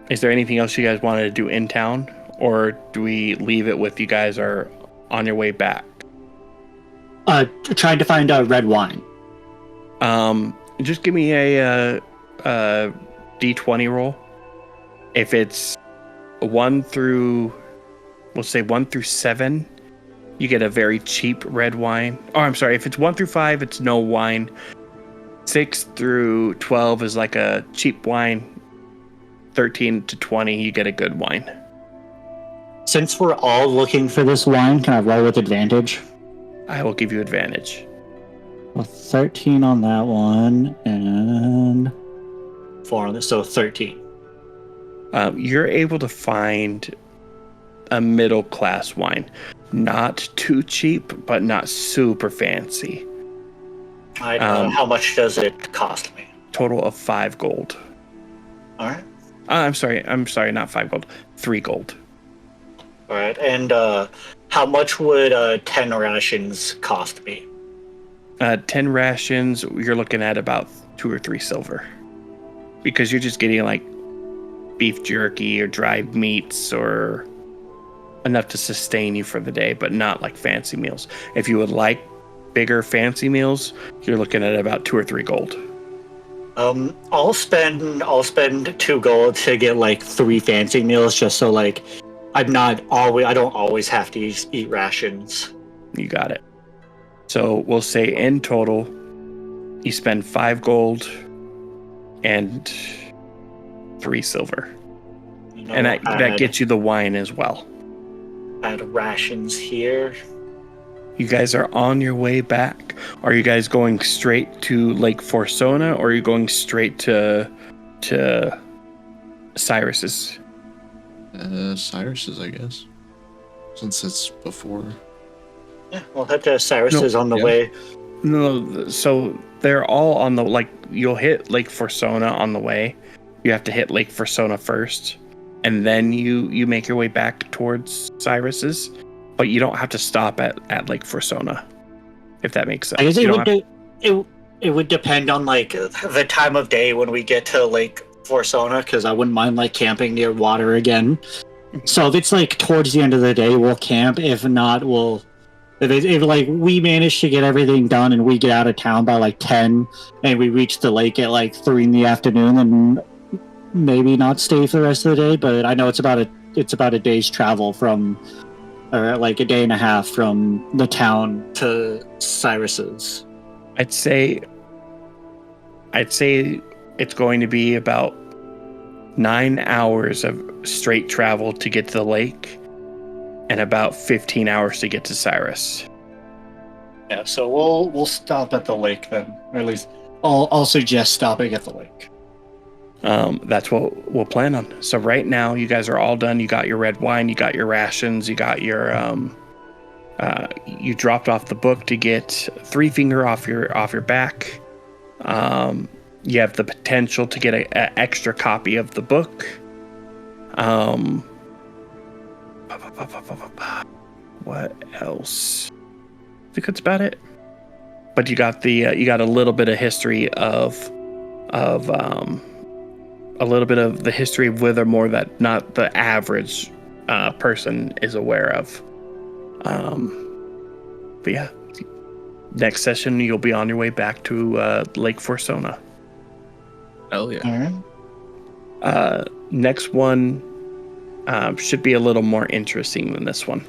Is there anything else you guys wanted to do in town, or do we leave it with you guys are on your way back? Trying to find a red wine. Just give me a D20 roll. If it's 1 through 7, you get a very cheap red wine. Oh, I'm sorry. If it's 1 through 5, it's no wine. 6 through 12 is like a cheap wine. 13 to 20, you get a good wine. Since we're all looking for this wine, can I roll with advantage? I will give you advantage. Well, 13 on that one, and 4 on this, so 13. You're able to find a middle-class wine. Not too cheap, but not super fancy. How much does it cost me? Total of 5 gold. All right. I'm sorry, not 5 gold. 3 gold. All right, and how much would 10 rations cost me? 10 rations, you're looking at about 2 or 3 silver. Because you're just getting like beef jerky or dried meats or enough to sustain you for the day, but not like fancy meals. If you would like bigger fancy meals, you're looking at about 2 or 3 gold. I'll spend 2 gold to get like 3 fancy meals, just so like I don't always have to eat rations. You got it. So we'll say in total, you spend 5 gold and 3 silver. And that gets you the wine as well. Add rations here. You guys are on your way back. Are you guys going straight to Lake Forsona, or are you going straight to Cyrus's? Cyrus's, I guess. Since it's before. Yeah, we'll head to Cyrus's on the way. No, so they're all on the, like, you'll hit Lake Forsona on the way. You have to hit Lake Forsona first, and then you make your way back towards Cyrus's. But you don't have to stop at Lake Forsona, if that makes sense. I guess it would depend on like the time of day when we get to Lake Forsona, because I wouldn't mind like camping near water again. So if it's like towards the end of the day, we'll camp. If not, if like we manage to get everything done and we get out of town by like 10, and we reach the lake at like 3 in the afternoon, then maybe not stay for the rest of the day. But I know it's about a day's travel from. Or like a day and a half from the town to Cyrus's. I'd say it's going to be about 9 hours of straight travel to get to the lake, and about 15 hours to get to Cyrus. Yeah, so we'll stop at the lake then, or at least I'll suggest stopping at the lake. That's what we'll plan on. So right now, you guys are all done. You got your red wine, you got your rations, you got your you dropped off the book to get 3 finger off your back. You have the potential to get an extra copy of the book. What else? I think that's about it. But you got a little bit of history of a little bit of the history of Withermore that not the average person is aware of. But yeah, next session you'll be on your way back to Lake Forsona. Hell yeah. All right. Next one should be a little more interesting than this one.